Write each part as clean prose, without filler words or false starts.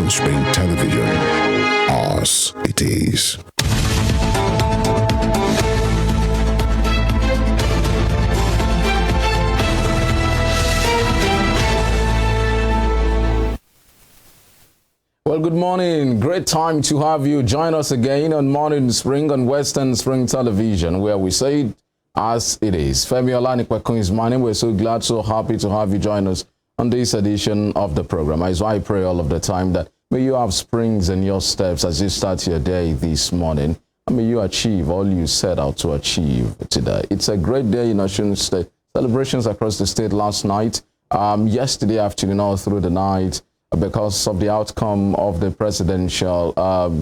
Western Spring Television. Ours it is. Well, good morning. Great time to have you join us again on Morning Spring on Western Spring Television, where we say it as it is. Femi Olanikwekun is my name. We're so glad, so happy to have you join us on this edition of the program. As I pray all of the time that may you have springs in your steps as you start your day this morning, and may you achieve all you set out to achieve today. It's a great day in Osun State. Celebrations across the state last night, yesterday afternoon, all through the night, because of the outcome of the presidential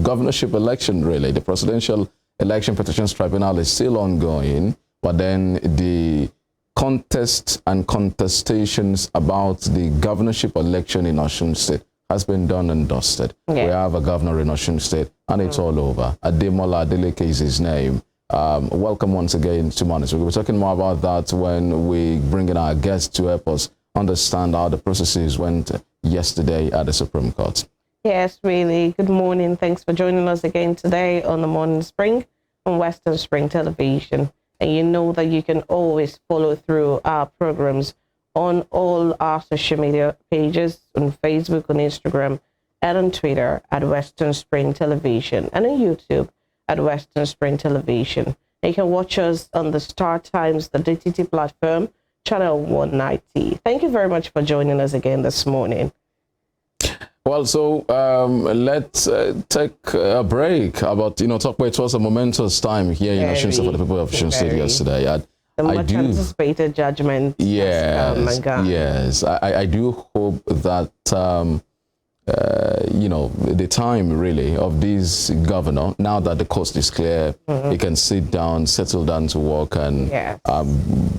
governorship election, really. The presidential election petitions tribunal is still ongoing, but then the contests and contestations about the governorship election in Osun State has been done and dusted. Yeah. We have a governor in Osun State, and it's all over. Ademola Adeleke is his name. Welcome once again to Morning. We'll be talking more about that when we bring in our guests to help us understand how the processes went yesterday at the Supreme Court. Yes, really. Good morning. Thanks for joining us again today on the Morning Spring on Western Spring Television. And you know that you can always follow through our programs on all our social media pages, on Facebook, on Instagram, and on Twitter at Western Spring Television, and on YouTube at Western Spring Television. And you can watch us on the Star Times, the DTT platform, Channel 190. Thank you very much for joining us again this morning. Well, so let's take a break about, talk about it was a momentous time here in Osun State for the people of Osun State yesterday. The much anticipated judgment. Yes, yes. I do hope that, the time really of this governor, now that the coast is clear, he can sit down, settle down to work and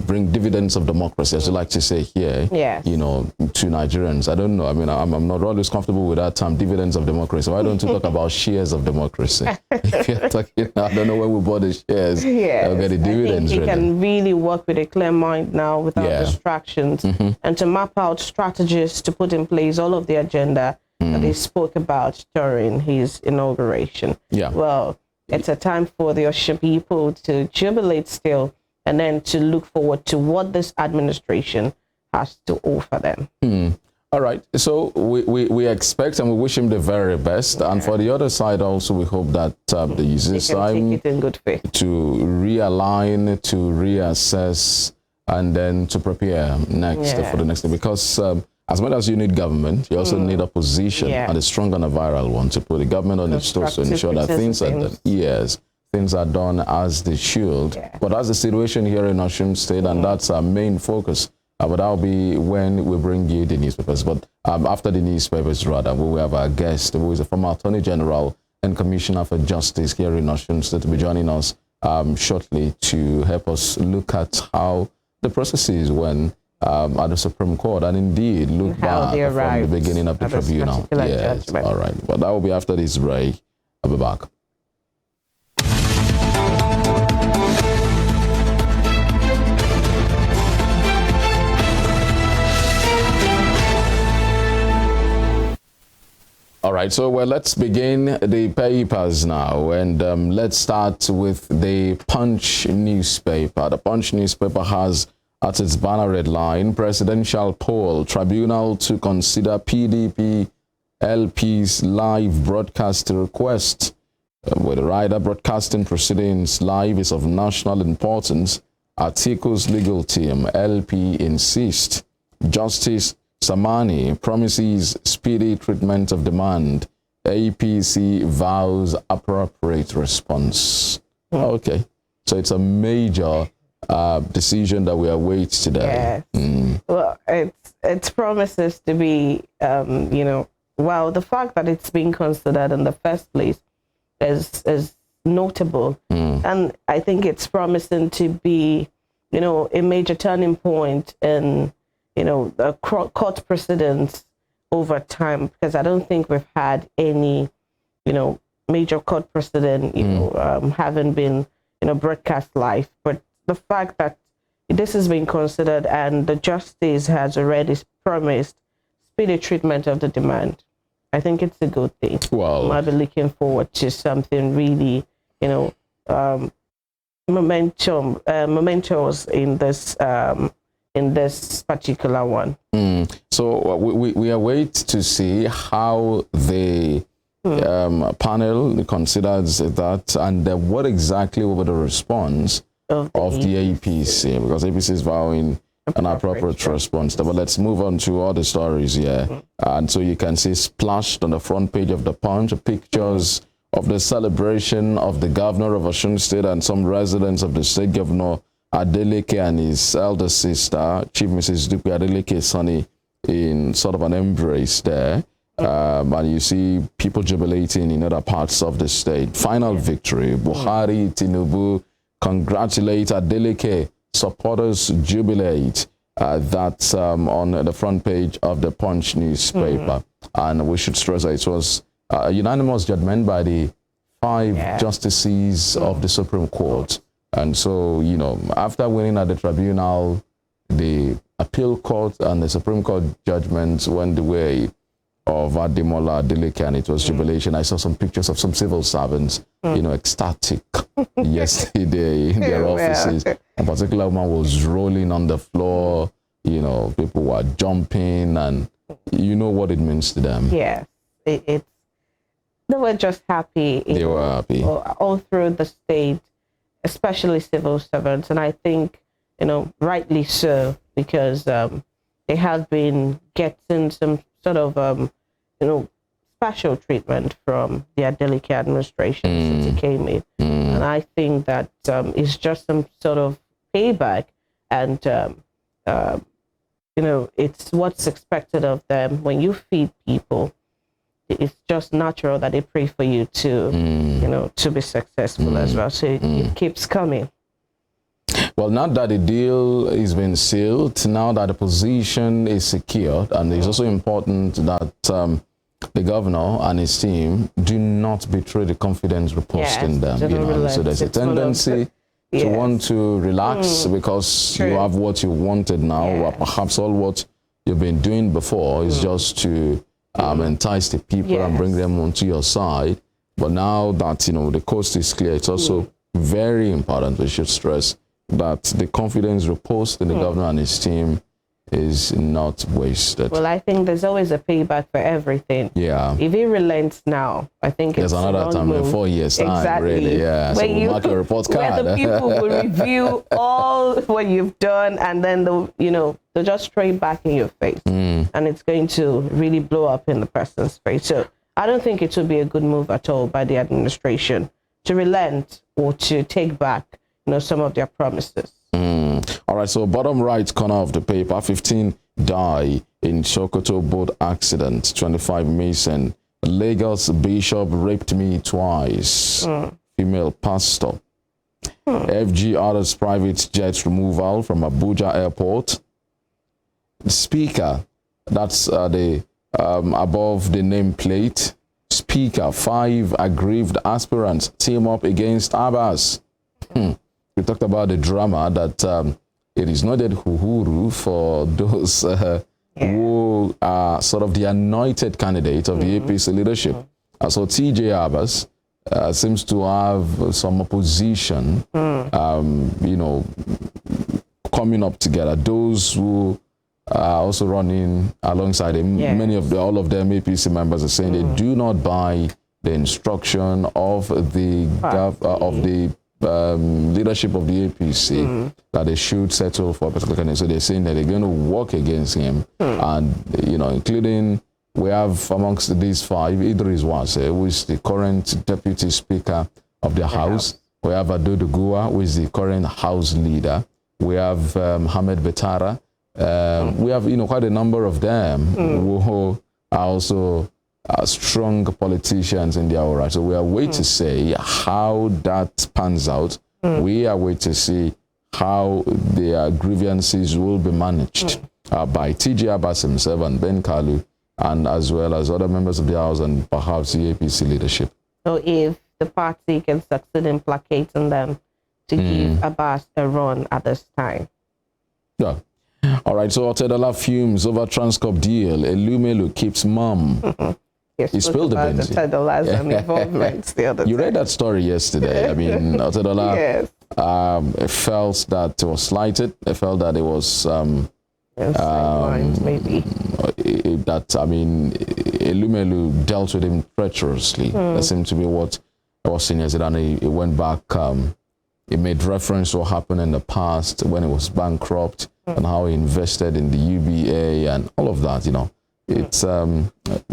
bring dividends of democracy, as you like to say here, to Nigerians. I don't know. I mean, I'm not always comfortable with that term, dividends of democracy. Why don't you talk about shares of democracy? If you're talking, I don't know when we bought the shares. I'll get the dividends. I think he can really work with a clear mind now without distractions and to map out strategies to put in place all of the agenda that he spoke about during his inauguration. Yeah. Well, it's a time for the Osun people to jubilate still and then to look forward to what this administration has to offer them. All right. So we expect and we wish him the very best. And for the other side also, we hope that the uses time take it in good faith to realign, to reassess, and then to prepare next for the next day. Because as much as you need government, you also need opposition, and a strong and a viral one, to put the government on its toes to ensure that things are done. Things are done as they should. But that's the situation here in Osun State, and that's our main focus. But that'll be when we bring you the newspapers. But after the newspapers, rather, we will have our guest, who is a former Attorney General and Commissioner for Justice here in Osun State, to be joining us shortly to help us look at how the processes went at the Supreme Court, and indeed look back from the beginning of the tribunal. Yes, all right. But that will be after this break. I'll be back. All right, so let's begin the papers now, and let's start with the Punch newspaper. The Punch newspaper has at its banner headline, Presidential Poll, Tribunal to consider PDP LP's live broadcast request. With the rider broadcasting proceedings live is of national importance, Atiku's legal team, LP, insists. Justice Samani promises speedy treatment of demand. APC vows appropriate response. Okay, so it's a major decision that we await today. Well, it promises to be, well, the fact that it's being considered in the first place is notable. And I think it's promising to be, a major turning point in, the court precedents over time, because I don't think we've had any, major court precedent, having been, broadcast live. But the fact that this has been considered and the justice has already promised speedy treatment of the demand I think it's a good thing. Well, I'll be looking forward to something really, momentous in this particular one. So we await to see how the panel considers that, and what exactly will be the response of the APC, because APC is vowing an appropriate response. But let's move on to other stories here. And so you can see splashed on the front page of the Punch pictures of the celebration of the governor of Osun State and some residents of the state governor Adeleke and his elder sister, Chief Mrs. Dupe Adeleke Sonny, in sort of an embrace there. And you see people jubilating in other parts of the state. Final victory. Buhari, Tinubu congratulate Adeleke. Supporters jubilate. That's on the front page of the Punch newspaper. And we should stress that it was a unanimous judgment by the 5 justices of the Supreme Court. And so, after winning at the tribunal, the appeal court and the Supreme Court judgments went the way of Ademola Adeleke, and it was jubilation. I saw some pictures of some civil servants, ecstatic yesterday in their offices. A particular woman was rolling on the floor, people were jumping, and you know what it means to them. Yes, they were just happy. They were happy. All through the state, especially civil servants, and I think, rightly so, because they have been getting some sort of, special treatment from the Adeleke administration since it came in. And I think that it's just some sort of payback, and, it's what's expected of them. When you feed people, it's just natural that they pray for you to, to be successful as well. So it keeps coming. Well, now that the deal has been sealed, now that the position is secured, and it's also important that the governor and his team do not betray the confidence reposed in them. So there's a tendency to want to relax because you have what you wanted now, or perhaps all what you've been doing before is just to entice the people and bring them onto your side. But now that, the coast is clear, it's also very important, we should stress, that the confidence reposed in the governor and his team is not wasted. Well, I think there's always a payback for everything. Yeah. If he relents now, I think there's another time in 4 years' time, really. Yeah. So we'll mark a report card. Where the people will review all what you've done, and then they'll just straight back in your face, and it's going to really blow up in the person's face. So I don't think it would be a good move at all by the administration to relent or to take back, some of their promises. All right, so bottom right corner of the paper, 15 die in Sokoto boat accident, 25 missing. Lagos bishop raped me twice. Female pastor. FGR's private jet removal from Abuja airport. Speaker, that's the above the nameplate. Speaker, 5 aggrieved aspirants team up against Abbas. We talked about the drama that it is not that Uhuru for those who are sort of the anointed candidate of the APC leadership. So TJ Abbas seems to have some opposition, coming up together. Those who are also running alongside him, all of them APC members are saying they do not buy the instruction of the leadership of the APC that they should settle for a particular candidate. So they're saying that they're going to work against him, and including, we have amongst these 5 Idris Wase, who is the current deputy speaker of the House. We have Adodo Gua, who is the current House leader. We have Hamed Betara. We have quite a number of them who are also strong politicians in their aura. So we are waiting to see how that pans out. We are waiting to see how their grievances will be managed by TJ Abbas himself and Ben Kalu, and as well as other members of the House and perhaps the APC leadership. So if the party can succeed in placating them to give Abbas a run at this time. Yeah. All right, so Otedola fumes over Transcorp deal. Elumelu keeps mum. he spilled the about beans. the Tedolas and involvements the other You time. read that story yesterday. I mean, Otedola Yes. felt that it was slighted. They felt that it was Sidelines, maybe. that, I mean, Elumelu dealt with him treacherously. That seemed to be what I was saying yesterday. And he went back, he made reference to what happened in the past when he was bankrupt and how he invested in the UBA and all of that, you know. It's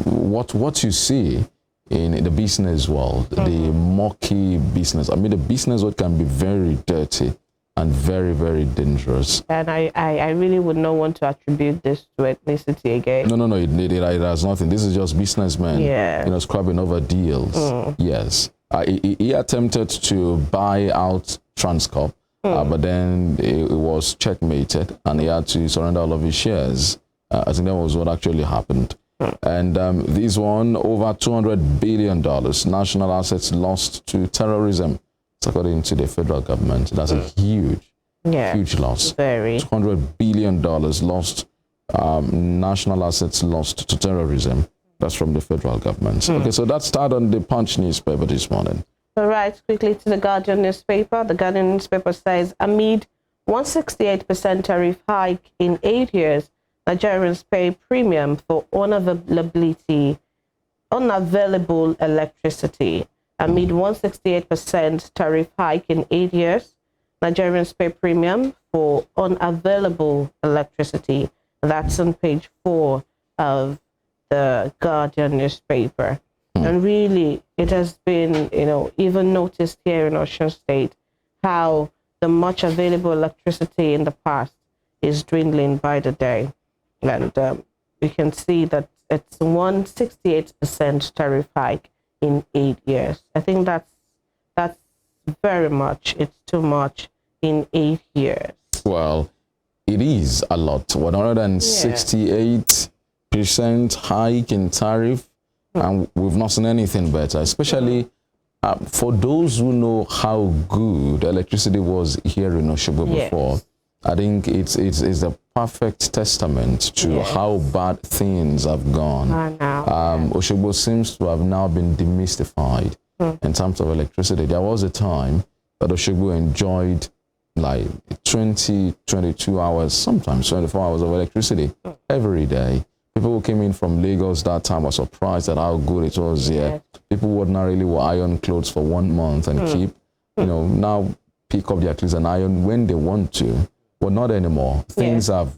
what you see in the business world, the murky business. I mean, the business world can be very dirty and very, very dangerous. And I really would not want to attribute this to ethnicity again. No, it has nothing. This is just businessmen, you know, scrubbing over deals. Yes. He attempted to buy out Transcorp, but then it was checkmated and he had to surrender all of his shares. I think that was what actually happened. And this one, over $200 billion national assets lost to terrorism, according to the federal government. That's a huge loss. Very. $200 billion lost, national assets lost to terrorism. That's from the federal government. Okay, so that started on the Punch newspaper this morning. All right, quickly to the Guardian newspaper. The Guardian newspaper says, amid 168% tariff hike in 8 years, Nigerians pay premium for unavailable electricity. Amid 168% tariff hike in 8 years, Nigerians pay premium for unavailable electricity. That's on page 4 of the Guardian newspaper. And really, it has been, you know, even noticed here in Osun State how the much available electricity in the past is dwindling by the day. And we can see that it's 168% tariff hike in 8 years. I think that's very much. It's too much in 8 years. Well, it is a lot. 168% hike in tariff, and we've not seen anything better, especially for those who know how good electricity was here in Osogbo before. I think it's a perfect testament to how bad things have gone. Osogbo seems to have now been demystified in terms of electricity. There was a time that Osogbo enjoyed like 20, 22 hours, sometimes 24 hours of electricity every day. People who came in from Lagos that time were surprised at how good it was here. People who ordinarily will iron clothes for 1 month and keep, you know, now pick up their clothes and iron when they want to. But not anymore. Things have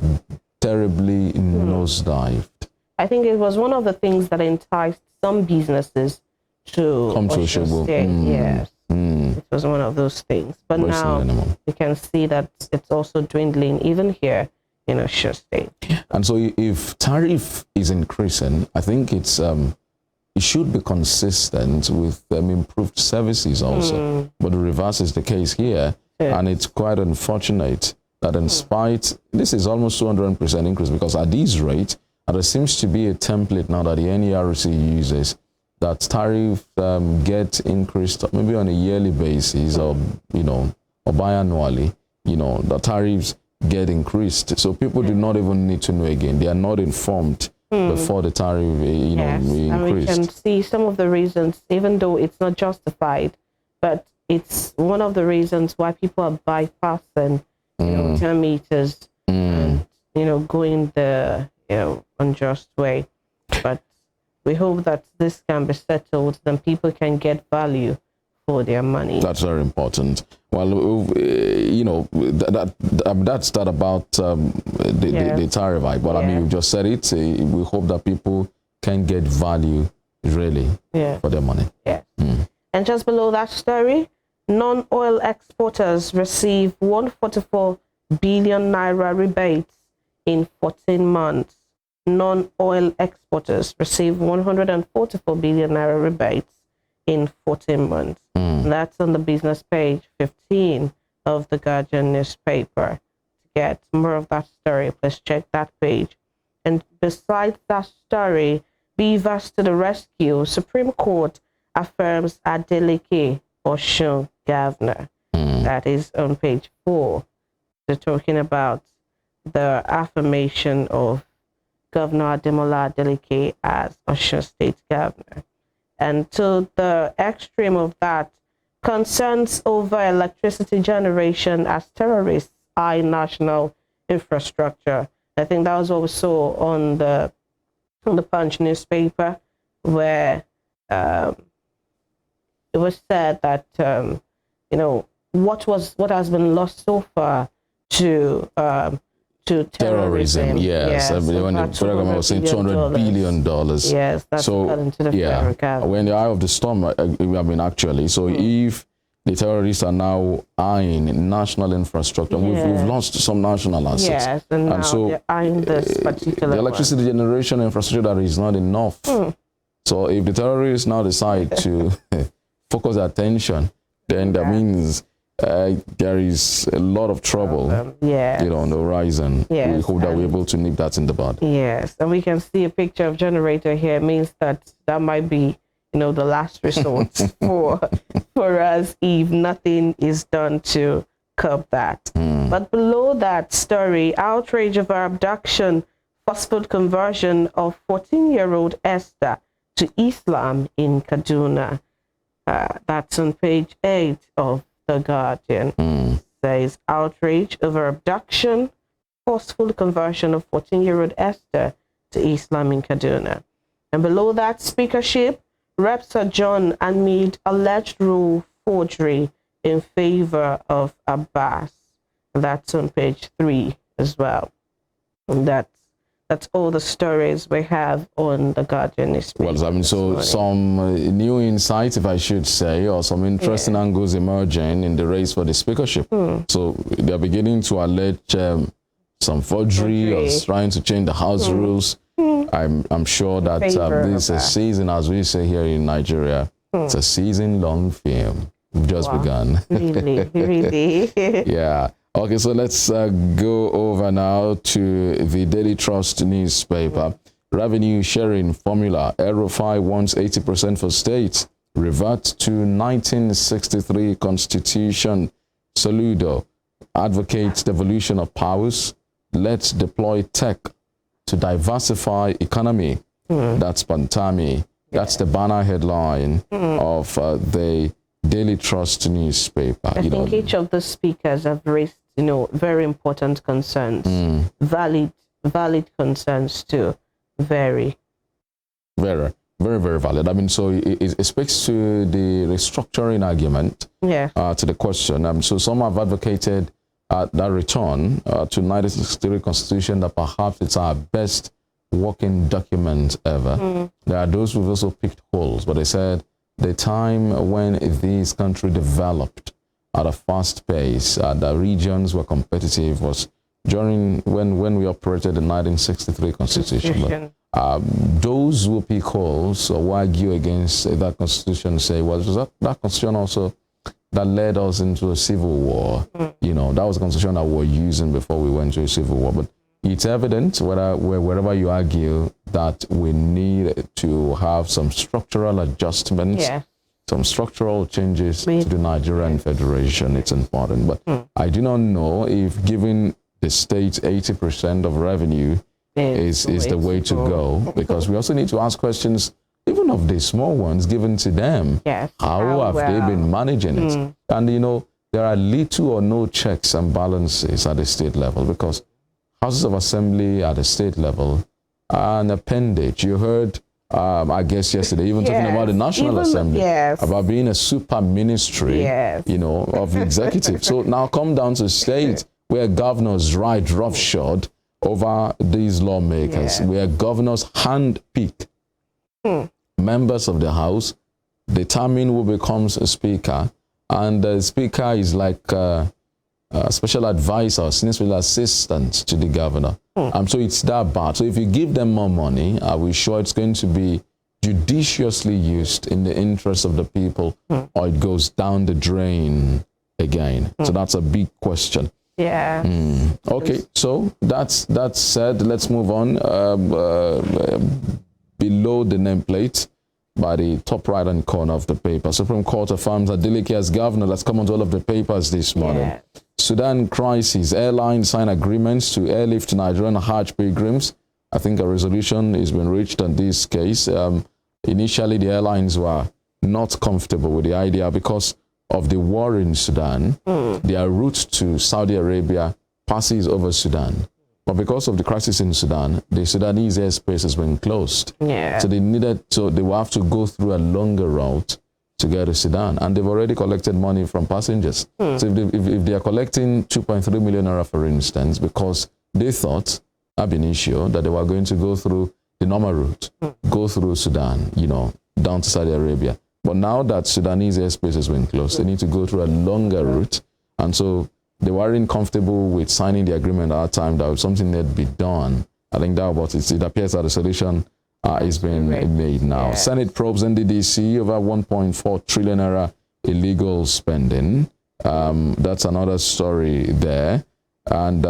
terribly nosedived. I think it was one of the things that enticed some businesses to come to Osogbo. Yes. It was one of those things. But now you can see that it's also dwindling even here in Osun State. And so if tariff is increasing, I think it should be consistent with improved services also. But the reverse is the case here. And it's quite unfortunate that in spite, this is almost 200% increase, because at this rate, and there seems to be a template now that the NERC uses, that tariff get increased maybe on a yearly basis or, you know, or biannually, you know, the tariffs get increased. So people do not even need to know again. They are not informed before the tariff, you know, increased. And we can see some of the reasons, even though it's not justified, but it's one of the reasons why people are bypassing, you know, 10 meters and, you know, going the, you know, unjust way. But we hope that this can be settled, then people can get value for their money. That's very important. Well, you know, that's that about the tariff hike. But I mean, you just said it. We hope that people can get value really for their money. Yeah. And just below that story, non-oil exporters receive 144 billion naira rebates in 14 months. Non-oil exporters receive 144 billion naira rebates in 14 months. That's on the business page 15 of the Guardian newspaper. To get more of that story, please check that page. And besides that story, Beavers to the rescue, Supreme Court affirms Adeleke Osun governor. That is on page 4. They're talking about the affirmation of Governor Ademola Adeleke as Osun State Governor. And to the extreme of that, concerns over electricity generation as terrorists eye national infrastructure. I think that was what we saw on the Punch newspaper, where it was said that what has been lost so far to terrorism. Yes, I mean, when the program was saying $200 billion. Yes, that's according to the federal government. We're in the eye of the storm. I mean, actually, so if the terrorists are now eyeing national infrastructure, we've lost some national assets. Yes, and now so they're eyeing this particular the electricity generation infrastructure that is not enough. So if the terrorists now decide to focus their attention, then that means there is a lot of trouble, on the horizon. Yes, we hope that we're able to nip that in the bud. Yes, and we can see a picture of generator here. It means that might be, the last resort for us if nothing is done to curb that. But below that story, outrage over abduction, forceful conversion of 14-year-old Esther to Islam in Kaduna. That's on page 8 of The Guardian. Says outrage over abduction, forceful conversion of 14-year-old Esther to Islam in Kaduna. And below that, speakership, Reps adjourn amid alleged rule forgery in favor of Abbas. That's on page 3 as well. And that's all the stories we have on The Guardian newspaper. Well, I mean, so some new insights, if I should say, or some interesting angles emerging in the race for the speakership. So they're beginning to allege some forgery or trying to change the house rules. I'm sure that this is a season, as we say here in Nigeria, it's a season-long film. We've just begun. Really? Yeah. Okay, so let's go over now to the Daily Trust newspaper. Revenue sharing formula. El-Rufai wants 80% for states. Revert to 1963 Constitution. Soludo advocates devolution of powers. Let's deploy tech to diversify economy. That's Pantami. That's the banner headline of the Daily Trust newspaper. I think each of the speakers have raised, very important concerns, valid concerns too. Very valid. I mean, so it speaks to the restructuring argument. To the question. So some have advocated that return to 1963 Constitution, that perhaps it's our best working document ever. There are those who've also picked holes, but they said the time when this country developed at a fast pace, the regions were competitive, was during when we operated the 1963 Constitution. But, those who pick holes or argue against that Constitution say, well, was that Constitution also that led us into a civil war. That was the Constitution that we were using before we went to a civil war. But it's evident, wherever you argue, that we need to have some structural adjustments, some structural changes to the Nigerian Federation. It's important. But I do not know if giving the state 80% of revenue is the way to go, because we also need to ask questions, even of the small ones given to them. How have they been managing it? And, there are little or no checks and balances at the state level, because houses of assembly at the state level are an appendage. You heard, I guess yesterday, even talking about the National Assembly, about being a super ministry, of the executive. So now come down to state, where governors ride roughshod over these lawmakers, where governors handpick members of the House, determine who becomes a speaker, and the speaker is like a special advisor, senior special assistant to the governor. So it's that bad. So if you give them more money, are we sure it's going to be judiciously used in the interest of the people, or it goes down the drain again? So that's a big question. Okay, so that's said. Let's move on. Below the nameplate, by the top right-hand corner of the paper, Supreme Court affirms Adeleke as governor. Let's come on to all of the papers this morning. Sudan crisis. Airlines sign agreements to airlift Nigerian Hajj pilgrims I think a resolution has been reached on this case. Initially, the airlines were not comfortable with the idea because of the war in Sudan. Their route to Saudi Arabia passes over Sudan. But because of the crisis in Sudan, the Sudanese airspace has been closed. Yeah. So they will have to go through a longer route to get to Sudan. And they've already collected money from passengers. So if they are collecting 2.3 million naira, for instance, because they thought, ab initio, that they were going to go through the normal route, go through Sudan, down to Saudi Arabia. But now that Sudanese airspace has been closed, they need to go through a longer route. And so they weren't comfortable with signing the agreement at that time that something had to be done. I think that was it. It appears that the solution is being made now. Yes. Senate probes NDDC over 1.4 trillion naira illegal spending. That's another story there. And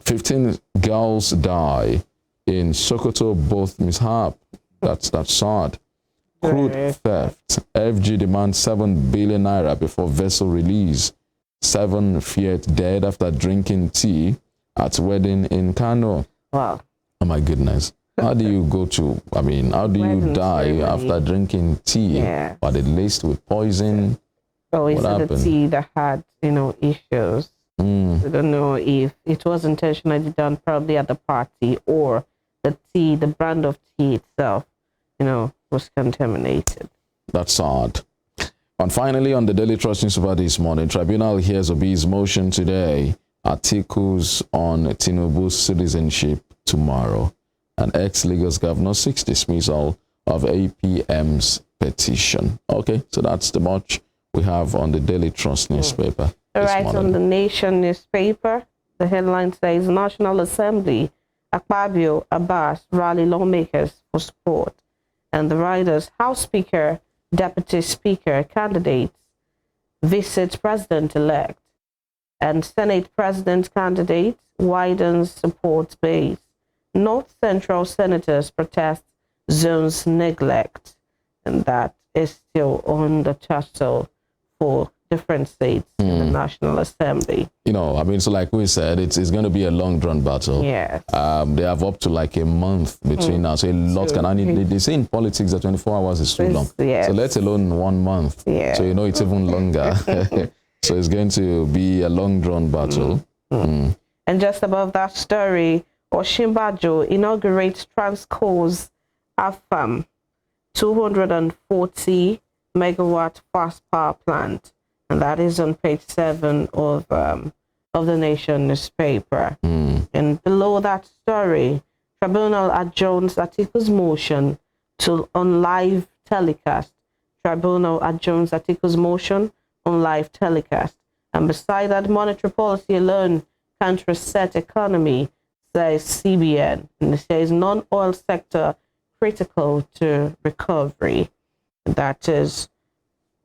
15 girls die in Sokoto, both mishap. That's sad. Crude theft. FG demands 7 billion naira before vessel release. 7 feared dead after drinking tea at wedding in Kano. Wow. Oh my goodness. How do you how do you die after drinking tea? Yeah. But it laced with poison? Oh, is it the tea that had, issues? I don't know if it was intentionally done probably at the party or the brand of tea itself, was contaminated. That's sad. And finally, on the Daily Trust newspaper this morning, Tribunal hears Obi's motion today. Articles on Tinubu's citizenship tomorrow. And ex-Lagos governor seeks dismissal of APM's petition. Okay, so that's the much we have on the Daily Trust newspaper. All right, on the Nation newspaper, the headline says National Assembly, Akpabio, Abbas rally lawmakers for support. And the riders, House Speaker, Deputy Speaker candidates visit President-elect. And Senate President candidate widens support base. North Central Senators protest zones neglect. And that is still on the tussle for different states in the National Assembly. So like we said, it's going to be a long-drawn battle. Yes. They have up to like a month between now. So a lot they say in politics that 24 hours is too long. Yes. So let alone 1 month. Yeah. So it's even longer. So it's going to be a long-drawn battle. And just above that story, Osinbajo inaugurates Transco's AFAM 240 megawatt fast power plant. And that is on page 7 of the Nation newspaper. And below that story, Tribunal adjourns Atiku's motion on live telecast. Tribunal adjourns Atiku's motion on live telecast. And beside that, monetary policy alone can't reset economy, says CBN. And it says non-oil sector critical to recovery. That is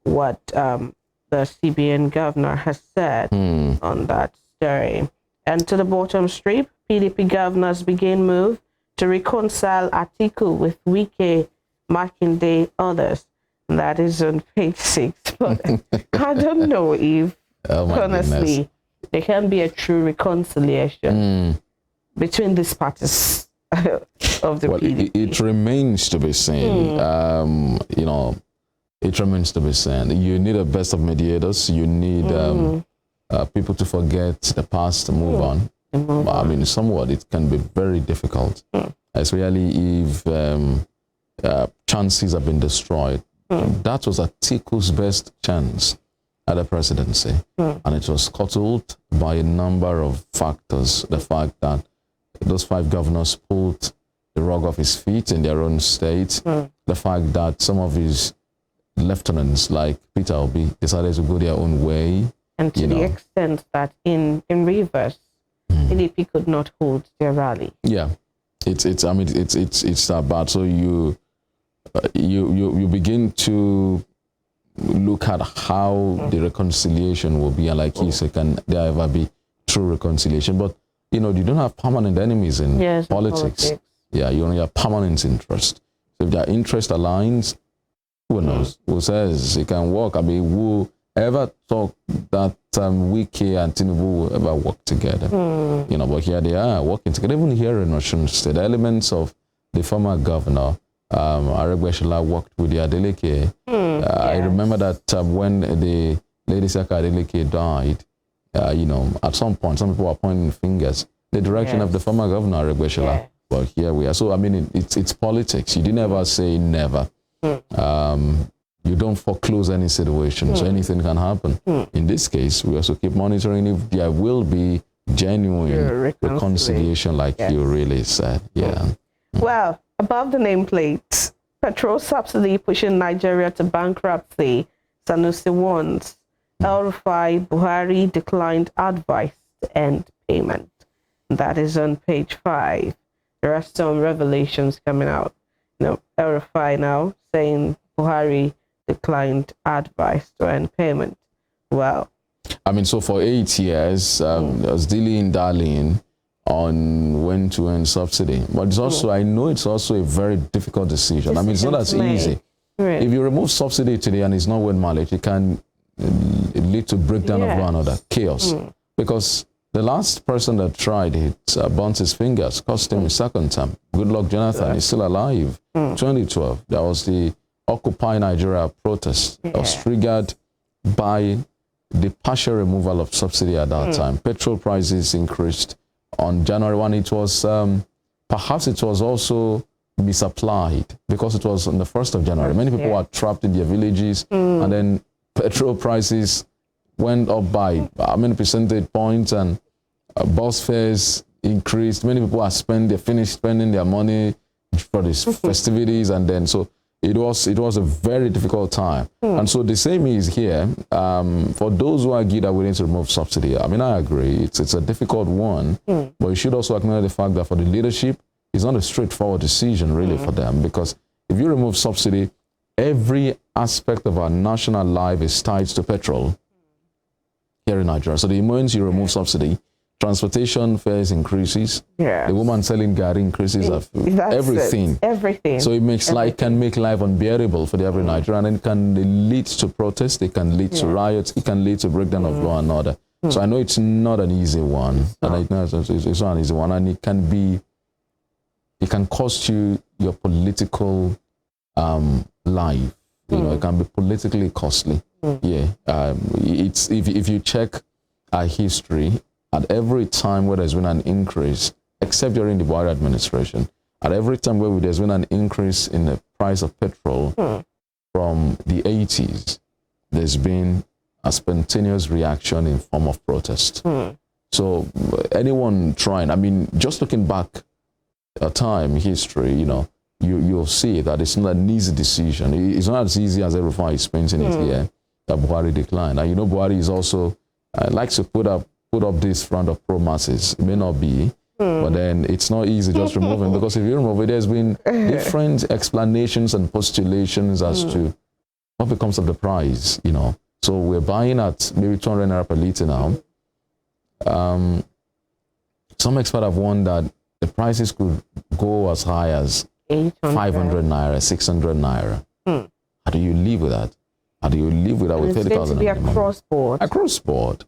what the CBN governor has said on that story. And to the bottom strip, PDP governors begin move to reconcile Atiku with Wike, Makinde, others. And that is on page 6. But I don't know if, honestly, there can be a true reconciliation between these parties of the PDP. It remains to be seen. It remains to be seen. You need a best of mediators. You need people to forget the past, to move on. Somewhat it can be very difficult, especially if chances have been destroyed. That was Atiku's best chance at the presidency, and it was scuttled by a number of factors. The fact that those 5 governors pulled the rug off his feet in their own state, the fact that some of his lieutenants like Peter Obi decided to go their own way. And to the extent that in Rivers, PDP could not hold their rally. Yeah. It's that bad. So you begin to look at how the reconciliation will be, and like you said, can there ever be true reconciliation? But you don't have permanent enemies in politics. Yeah, you only have permanent interest. So if their interest aligns, who knows? Who says it can work? Who ever thought that Wike and Tinubu will ever work together. But here they are working together. Even here in Osun State, elements of the former governor, Aregbesola, worked with the Adeleke. I remember that when the Lady Saka Adeleke died, at some point, some people were pointing fingers. The direction of the former governor, Aregbesola. But here we are. So, I mean, it's politics. You didn't ever say never. You don't foreclose any situation, so anything can happen. In this case, we also keep monitoring if there will be genuine reconciliation, like you really said. Well, above the nameplate, petrol subsidy pushing Nigeria to bankruptcy, Sanusi warns. El-Rufai Buhari declined advice to end payment. That is on page 5. There are some revelations coming out. El-Rufai now saying Buhari declined advice to end payment. Well, I mean, so for 8 years, I was dilly-dallying on when to end subsidy. But it's also, I know it's also a very difficult decision. I mean, it's not as easy. Right. If you remove subsidy today and it's not with mileage, it can lead to breakdown of one another, chaos. Because the last person that tried it burnt his fingers, cost him a second time. Good luck, Jonathan. He's still alive. 2012, that was the Occupy Nigeria protest that was triggered by the partial removal of subsidy at that time. Petrol prices increased on January 1. It was, perhaps it was also misapplied because it was on the 1st of January. Many people were trapped in their villages, and then petrol prices went up by many percentage points, and bus fares increased. Many people are finished spending their money for these festivities, and then so it was a very difficult time. And so the same is here for those who argue that we need to remove subsidy. I mean, I agree, it's a difficult one, but you should also acknowledge the fact that for the leadership, it's not a straightforward decision really for them, because if you remove subsidy, every aspect of our national life is tied to petrol here in Nigeria. So the moment you remove subsidy, transportation fares increases. The woman selling gari increases everything. Everything. So it makes can make life unbearable for the average Nigerian, and it can lead to protests, it can lead to riots, it can lead to breakdown of law and order. So I know it's not an easy one, and I know it's not an easy one, and it can cost you your political life. It can be politically costly. It's if you check our history, at every time where there's been an increase, except during the Buhari administration, at every time where there's been an increase in the price of petrol from the 80s, there's been a spontaneous reaction in form of protest. So anyone trying, I mean, just looking back at time, history, you'll see that it's not an easy decision. It's not as easy as everyone is painting it here, that Buhari declined. And Buhari is also, likes to put up this front of pro-masses. It may not be, but then it's not easy just removing, because if you remove it, there's been different explanations and postulations as to what becomes of the price, So we're buying at maybe 200 naira per litre now. Some experts have warned that the prices could go as high as 500 naira, 600 naira. How do you live with that? How do you live with that with 30,000? It's going to be across board. Across board.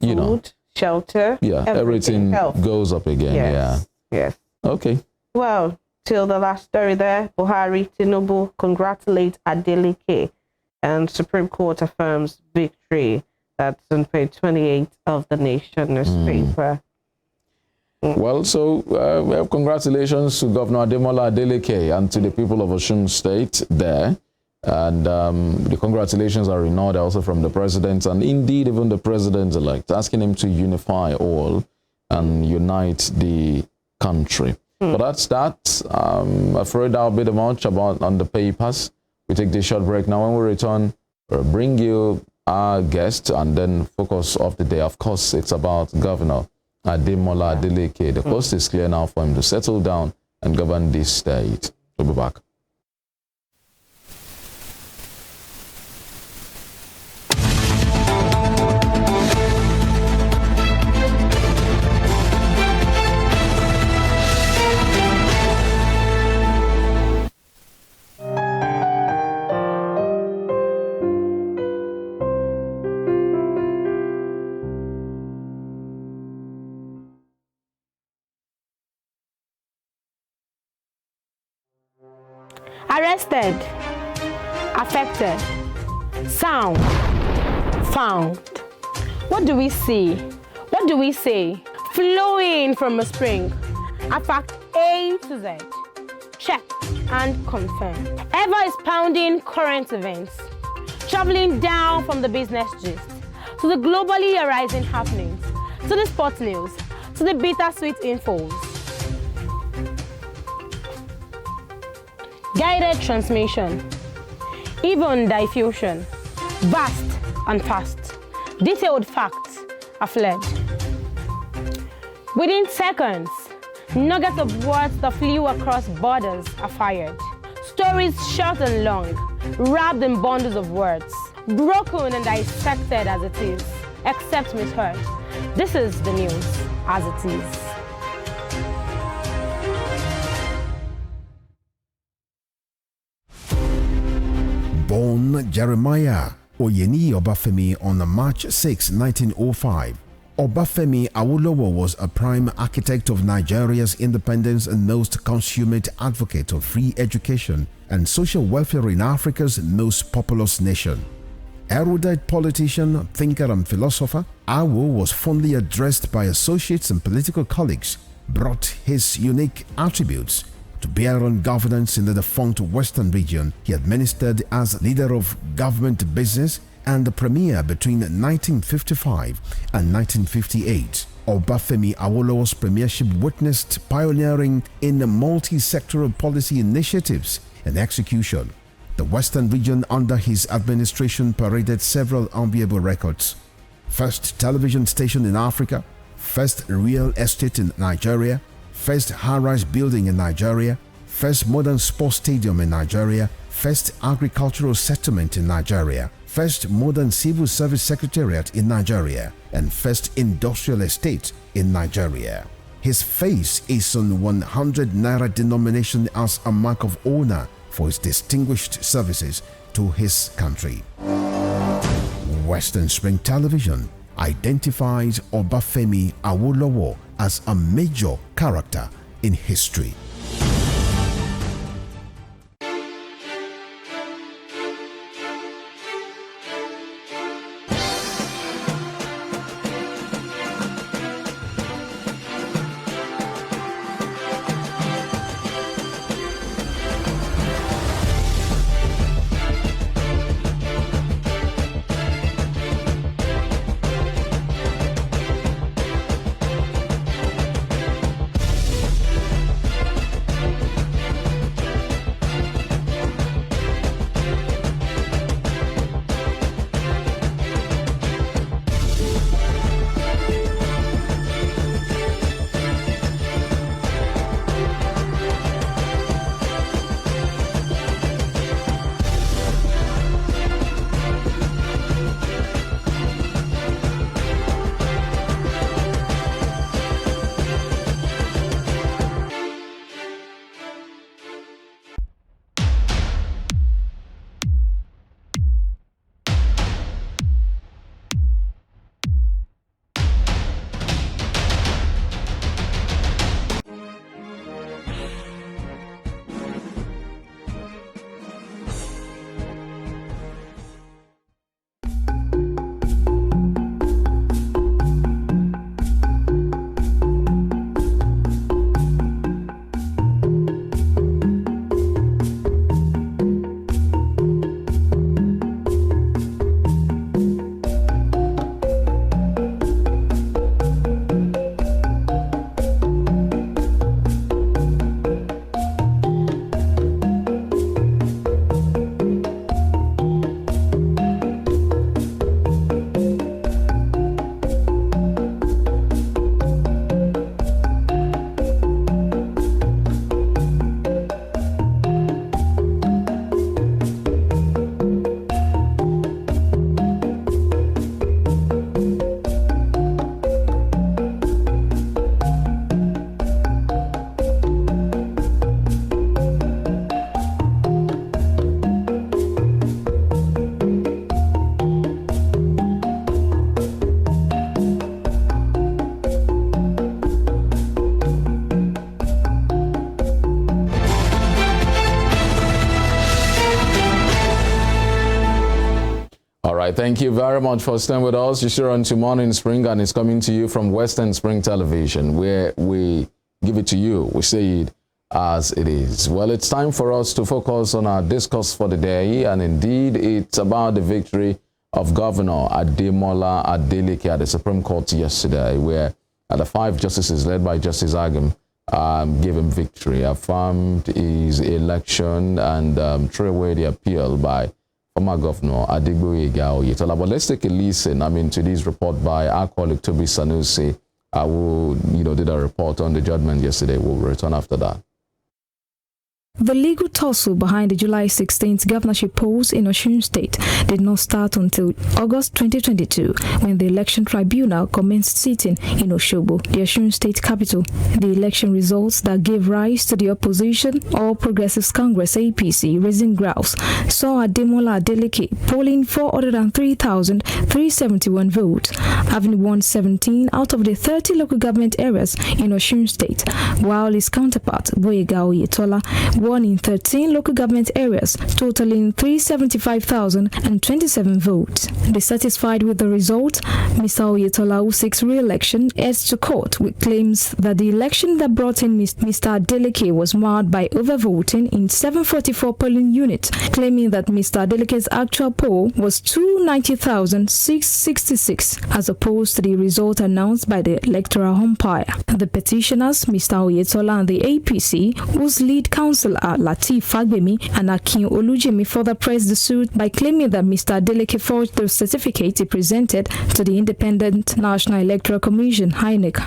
Food, shelter, everything goes up again. Yes. Okay. Well, till the last story there, Buhari, Tinubu congratulate Adeleke, and Supreme Court affirms victory. That's on page 28 of the Nation newspaper. Well, so congratulations to Governor Ademola Adeleke and to the people of Osun State there. And the congratulations are in order also from the president, and indeed even the president-elect, asking him to unify all and unite the country. But that's that. I'm afraid that'll be the much about on the papers. We take this short break now. When we return, we'll bring you our guest and then focus of the day. Of course, it's about Governor Ademola Adeleke. The coast is clear now for him to settle down and govern this state. We'll be back. Tasted, affected, sound, found. What do we see? What do we say? Flowing from a spring. A fact A to Z. Check and confirm. Eva is pounding current events. Traveling down from the business gist to the globally arising happenings, to the sports news, to the bittersweet infos. Guided transmission, even diffusion, vast and fast. Detailed facts are fled. Within seconds, nuggets of words that flew across borders are fired. Stories short and long, wrapped in bundles of words, broken and dissected as it is, except misheard. This is the news as it is. Born Jeremiah Oyeni Obafemi on March 6, 1905, Obafemi Awolowo was a prime architect of Nigeria's independence and most consummate advocate of free education and social welfare in Africa's most populous nation. Erudite politician, thinker and philosopher, Awo was fondly addressed by associates and political colleagues, brought his unique attributes to bear on governance in the defunct Western region. He administered as leader of government business and the premier between 1955 and 1958. Obafemi Awolowo's premiership witnessed pioneering in multi-sectoral policy initiatives and execution. The Western region under his administration paraded several enviable records. First television station in Africa, first real estate in Nigeria, first high-rise building in Nigeria, first modern sports stadium in Nigeria, first agricultural settlement in Nigeria, first modern civil service secretariat in Nigeria, and first industrial estate in Nigeria. His face is on 100 naira denomination as a mark of honor for his distinguished services to his country. Western Spring Television identifies Obafemi Awolowo as a major character in history. right, thank you very much for staying with us. You're still on to Morning Spring, and it's coming to you from Western Spring Television, where we give it to you. We say it as it is. Well, it's time for us to focus on our discourse for the day, and indeed, it's about the victory of Governor Ademola Adeleke at the Supreme Court yesterday, where the 5 justices led by Justice Agim gave him victory, affirmed his election, and threw away the appeal by former Governor Adegboyega Oyetola. But let's take a listen, to this report by our colleague Toby Sanusi, who, did a report on the judgment yesterday. We'll return after that. The legal tussle behind the July 16th governorship polls in Osun State did not start until August 2022, when the election tribunal commenced sitting in Osogbo, the Osun State capital. The election results that gave rise to the opposition, All Progressives Congress APC, raising grouse, saw Ademola Adeleke polling 403,371 votes, having won 17 out of the 30 local government areas in Osun State, while his counterpart, Boyega Oyetola, won in 13 local government areas, totaling 375,027 votes. Dissatisfied with the result, Mr. Oyetola, who seeks re-election, heads to court with claims that the election that brought in Mr. Adeleke was marred by overvoting in 744 polling units, claiming that Mr. Adeleke's actual poll was 290,666, as opposed to the result announced by the electoral umpire. The petitioners, Mr. Oyetola and the APC, whose lead counsel Lateef Fagbemi and Akin Olujemi, further pressed the suit by claiming that Mr. Adeleke forged the certificate he presented to the Independent National Electoral Commission, INEC.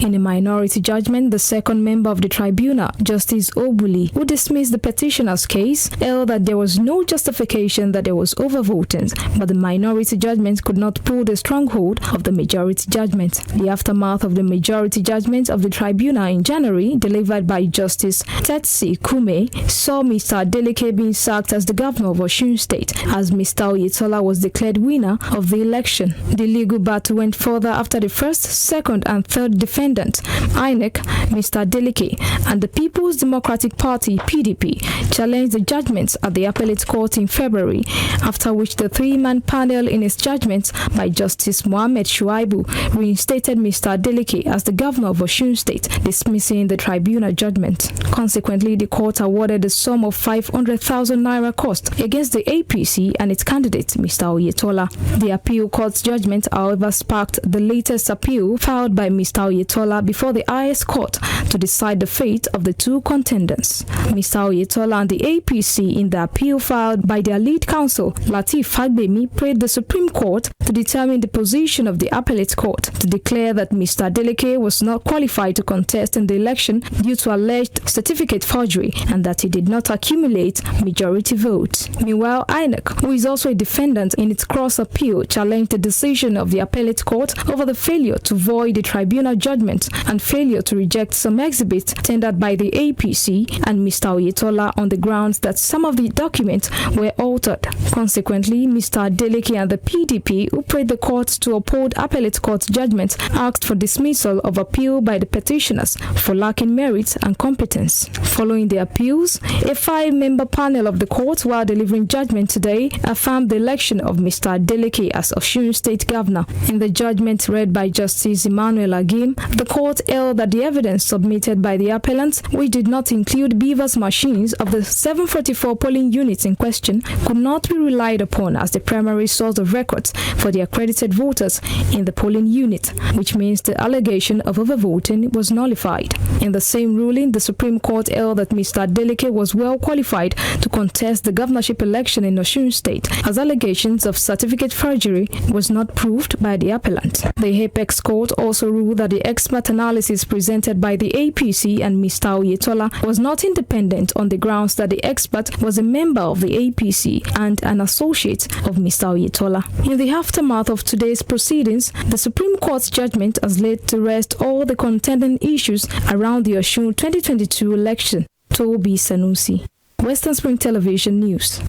In a minority judgment, the second member of the tribunal, Justice Obuli, who dismissed the petitioner's case, held that there was no justification that there was overvoting, but the minority judgment could not pull the stronghold of the majority judgment. The aftermath of the majority judgment of the tribunal in January, delivered by Justice Tetsi Kume, saw Mr. Adeleke being sacked as the governor of Osun State, as Mr. Oyetola was declared winner of the election. The legal battle went further after the first, second, and third defendant, INEC, Mr. Adeleke, and the People's Democratic Party, PDP, challenged the judgments at the appellate court in February, after which the 3-man panel in its judgment by Justice Mohammed Shuaibu reinstated Mr. Adeleke as the governor of Osun State, dismissing the tribunal judgment. Consequently, the court awarded a sum of 500,000 naira cost against the APC and its candidate, Mr. Oyetola. The appeal court's judgment, however, sparked the latest appeal filed by Mr. Oyetola before the highest court to decide the fate of the two contenders. Mr. Oyetola and the APC, in the appeal filed by their lead counsel, Lateef Fagbemi, prayed the Supreme Court to determine the position of the appellate court to declare that Mr. Adeleke was not qualified to contest in the election due to alleged certificate forgery, and that he did not accumulate majority votes. Meanwhile, INEC, who is also a defendant in its cross-appeal, challenged the decision of the appellate court over the failure to void the tribunal judgment and failure to reject some exhibits tendered by the APC and Mr. Oyetola on the grounds that some of the documents were altered. Consequently, Mr. Adeleke and the PDP, who prayed the court to uphold appellate court judgment, asked for dismissal of appeal by the petitioners for lacking merit and competence. Following the appeals, a 5-member panel of the court, while delivering judgment today, affirmed the election of Mr. Adeleke as Osun State Governor. In the judgment read by Justice Emmanuel Agim, the court held that the evidence submitted by the appellants, which did not include beavers machines of the 744 polling units in question, could not be relied upon as the primary source of records for the accredited voters in the polling unit, which means the allegation of overvoting was nullified. In the same ruling, the Supreme Court held that Mr. Adeleke was well qualified to contest the governorship election in Osun State, as allegations of certificate forgery was not proved by the appellant. The Apex Court also ruled that the expert analysis presented by the APC and Mr. Oyetola was not independent on the grounds that the expert was a member of the APC and an associate of Mr. Oyetola. In the aftermath of today's proceedings, the Supreme Court's judgment has laid to rest all the contending issues around the Osun 2022 election. Toby Sanusi, Western Spring Television News.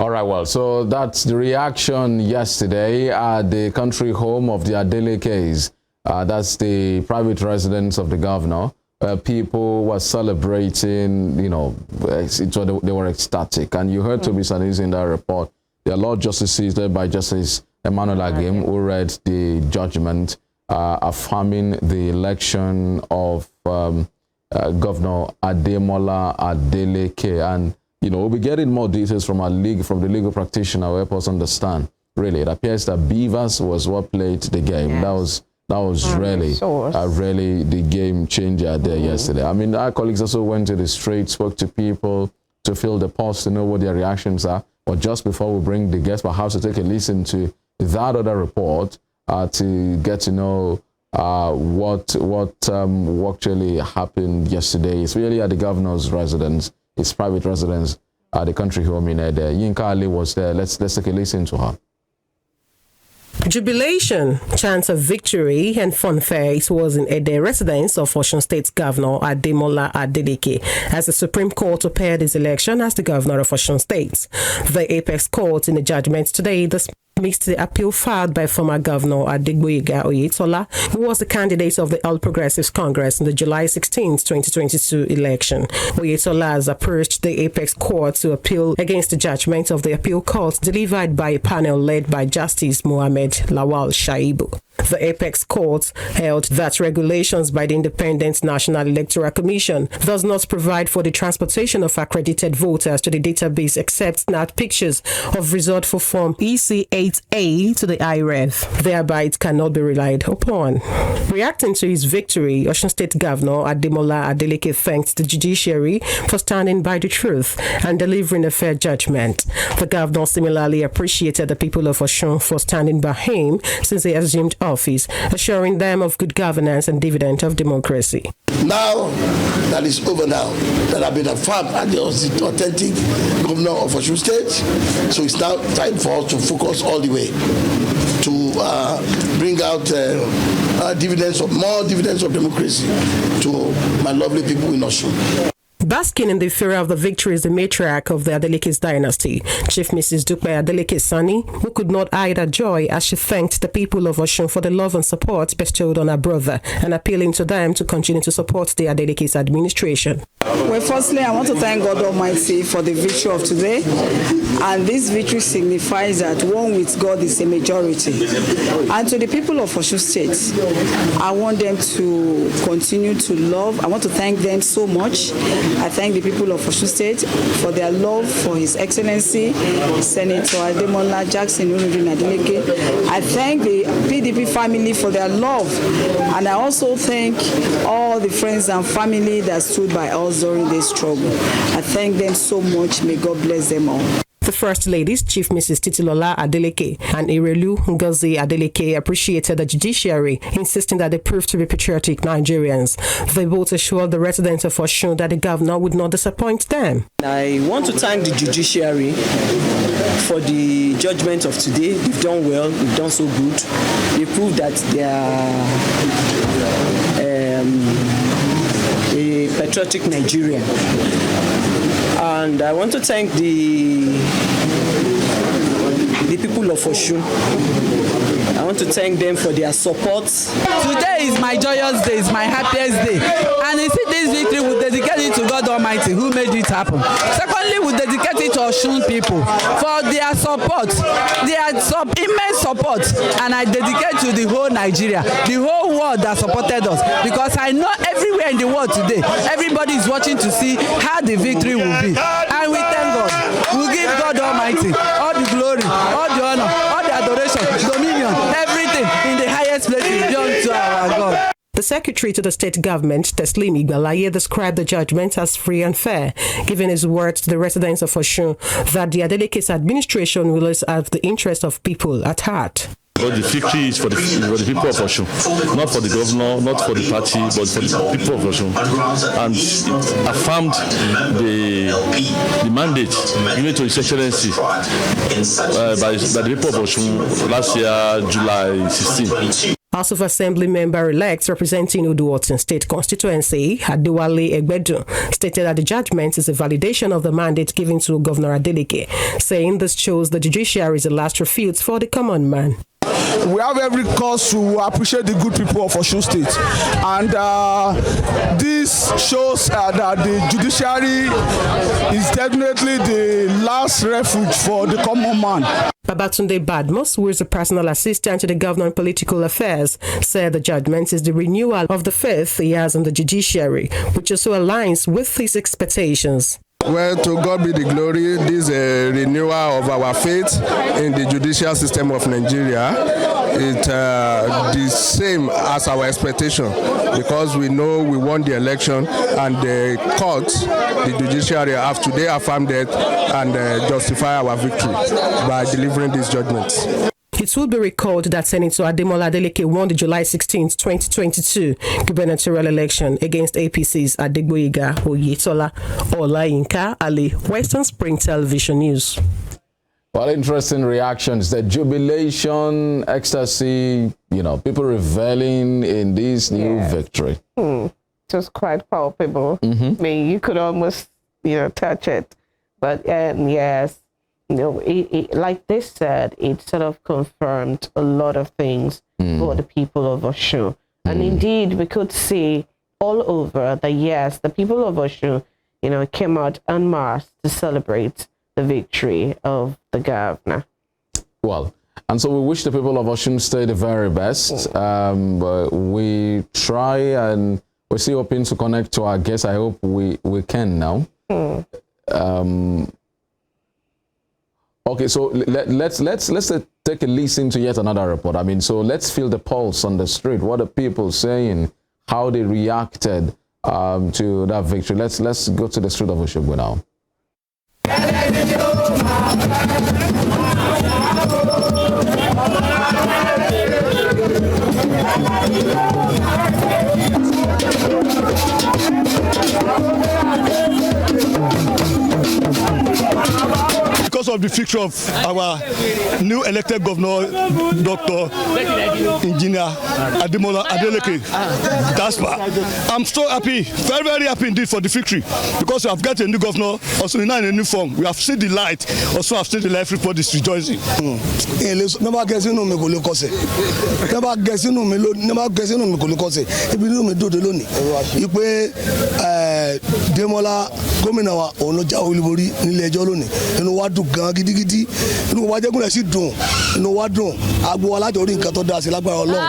All right, well, so Well, that's the reaction yesterday at the country home of the Adelekes. That's the private residence of the governor. People were celebrating, you know, they were ecstatic. And you heard Toby Sanusi in that report. There are a lot of justices led by Justice Emmanuel Agim who read the judgment affirming the election of Governor Ademola Adeleke. And, you know, we'll be getting more details from the legal practitioner who help us understand. Really, it appears that Beavers was what played the game. Yes. That was really the game changer there yesterday. I mean, our colleagues also went to the street, spoke to people to feel the pulse, to know what their reactions are. But just before we bring the guests, perhaps to take a listen to that other report to get to know what actually happened yesterday. It's really at the governor's residence, his private residence, at the country home in Ede. Yinka Ali was there. Let's take a listen to her. Jubilation, chants of victory and fanfare was in Ede residence of Osun State Governor Ademola Adeleke as the Supreme Court upheld his election as the governor of Osun State. The Apex Court in the judgment today dismissed the appeal filed by former Governor Adegboyega Oyetola, who was the candidate of the All Progressives Congress in the July 16, 2022 election. Oyetola has approached the Apex Court to appeal against the judgment of the appeal court delivered by a panel led by Justice Mohammed Lawal Shaibu. The Apex Court held that regulations by the Independent National Electoral Commission does not provide for the transportation of accredited voters to the database except snap pictures of result for Form EC8A to the IREF. Thereby, it cannot be relied upon. Reacting to his victory, Osun State Governor Ademola Adeleke thanked the judiciary for standing by the truth and delivering a fair judgment. The governor similarly appreciated the people of Osun for standing by him since he assumed office, assuring them of good governance and dividend of democracy. Now that is over now, that I've been affirmed as the authentic governor of Osun State, so it's now time for us to focus all the way to bring out more dividends of democracy to my lovely people in Osun. Basking in the fury of the victory is the matriarch of the Adeleke's dynasty, Chief Mrs. Dupe Adeleke Sani, who could not hide her joy as she thanked the people of Osun for the love and support bestowed on her brother and appealing to them to continue to support the Adeleke's administration. Well, firstly, I want to thank God Almighty for the victory of today. And this victory signifies that one with God is a majority. And to the people of Osun State, I want them to continue to love. I want to thank them so much. I thank the people of Osun State for their love for His Excellency, Senator Ademola Jackson Adeleke. I thank the PDP family for their love. And I also thank all the friends and family that stood by us during this struggle. I thank them so much. May God bless them all. The First Ladies, Chief Mrs. Titilola Adeleke and Irelu Ngozi Adeleke, appreciated the judiciary, insisting that they proved to be patriotic Nigerians. They both assured the residents of Osun that the governor would not disappoint them. I want to thank the judiciary for the judgment of today. We've done well, we've done so good. They proved that they are a patriotic Nigerian. And I want to thank the people of Osun. I want to thank them for their support. Today is my joyous day, it's my happiest day. And you see, this victory, we dedicate it to God Almighty who made it happen. Secondly, we dedicate it to Osun people for their support, their immense support. And I dedicate to the whole Nigeria, the whole world that supported us. Because I know everywhere in the world today, everybody is watching to see how the victory will be. And we thank God. We give God Almighty all the glory, all the honor, all the adoration, dominion, everything in the highest place is beyond to our God. The Secretary to the State Government, Teslim Igbalaye, described the judgment as free and fair, giving his word to the residents of Osun that the Adeleke's administration will have the interest of people at heart. But the victory is for the people of Osun, not for the governor, not for the party, but for the people of Osun. And affirmed the mandate given to His Excellency by the people of Osun last year, July 16. House of Assembly member-elect representing Uduotin State constituency, Adewale Egbedu, stated that the judgment is a validation of the mandate given to Governor Adeleke, saying this shows the judiciary is the last refuge for the common man. We have every cause to appreciate the good people of Osun State, and this shows that the judiciary is definitely the last refuge for the common man. Babatunde Badmus, who is a personal assistant to the governor on political affairs, said the judgment is the renewal of the faith he has in the judiciary, which also aligns with his expectations. Well, to God be the glory. This is a renewal of our faith in the judicial system of Nigeria. It's the same as our expectation, because we know we won the election, and the court, the judiciary, have today affirmed it and justify our victory by delivering these judgments. It will be recalled that Senator Ademola Adeleke won the July 16, 2022 gubernatorial election against APC's Adegboyega Oyetola. Olayinka Ali, Western Spring Television News. Well, interesting reactions. The jubilation, ecstasy, people reveling in this new victory. It was quite palpable. I mean, you could almost, touch it. But yes. Like they said, it sort of confirmed a lot of things for the people of Osun. And indeed, we could see all over that, yes, the people of Osun, came out en masse to celebrate the victory of the governor. Well, and so we wish the people of Osun State the very best. We try, and we're still hoping to connect to our guests. I hope we can now. Okay, so let's take a listen to yet another report. I mean, so let's feel the pulse on the street. What are people saying? How they reacted to that victory? Let's go to the street of Osogbo now. Because of the victory of our new elected governor, Dr. Engineer Ademola Adeleke Daspa, I'm so happy, very, very happy indeed for the victory, because we have got a new governor, also in a new form. We have seen the light, also have seen the light, everybody is rejoicing. Never guessing no me go look ose. Never guessing no me go look ose. If you know me do the loni. Ipe Demola gómìnà wa òun ló já olúborí nílé ẹjọ́ lónìí. Inú wa dùn gan gidigidi. Inú wa jẹ́ gúnlẹ̀ sí dùn. Inú wa dùn. Agbo wa lájọ orí nǹkan tó dáa sí lágbára Ọlọ́run.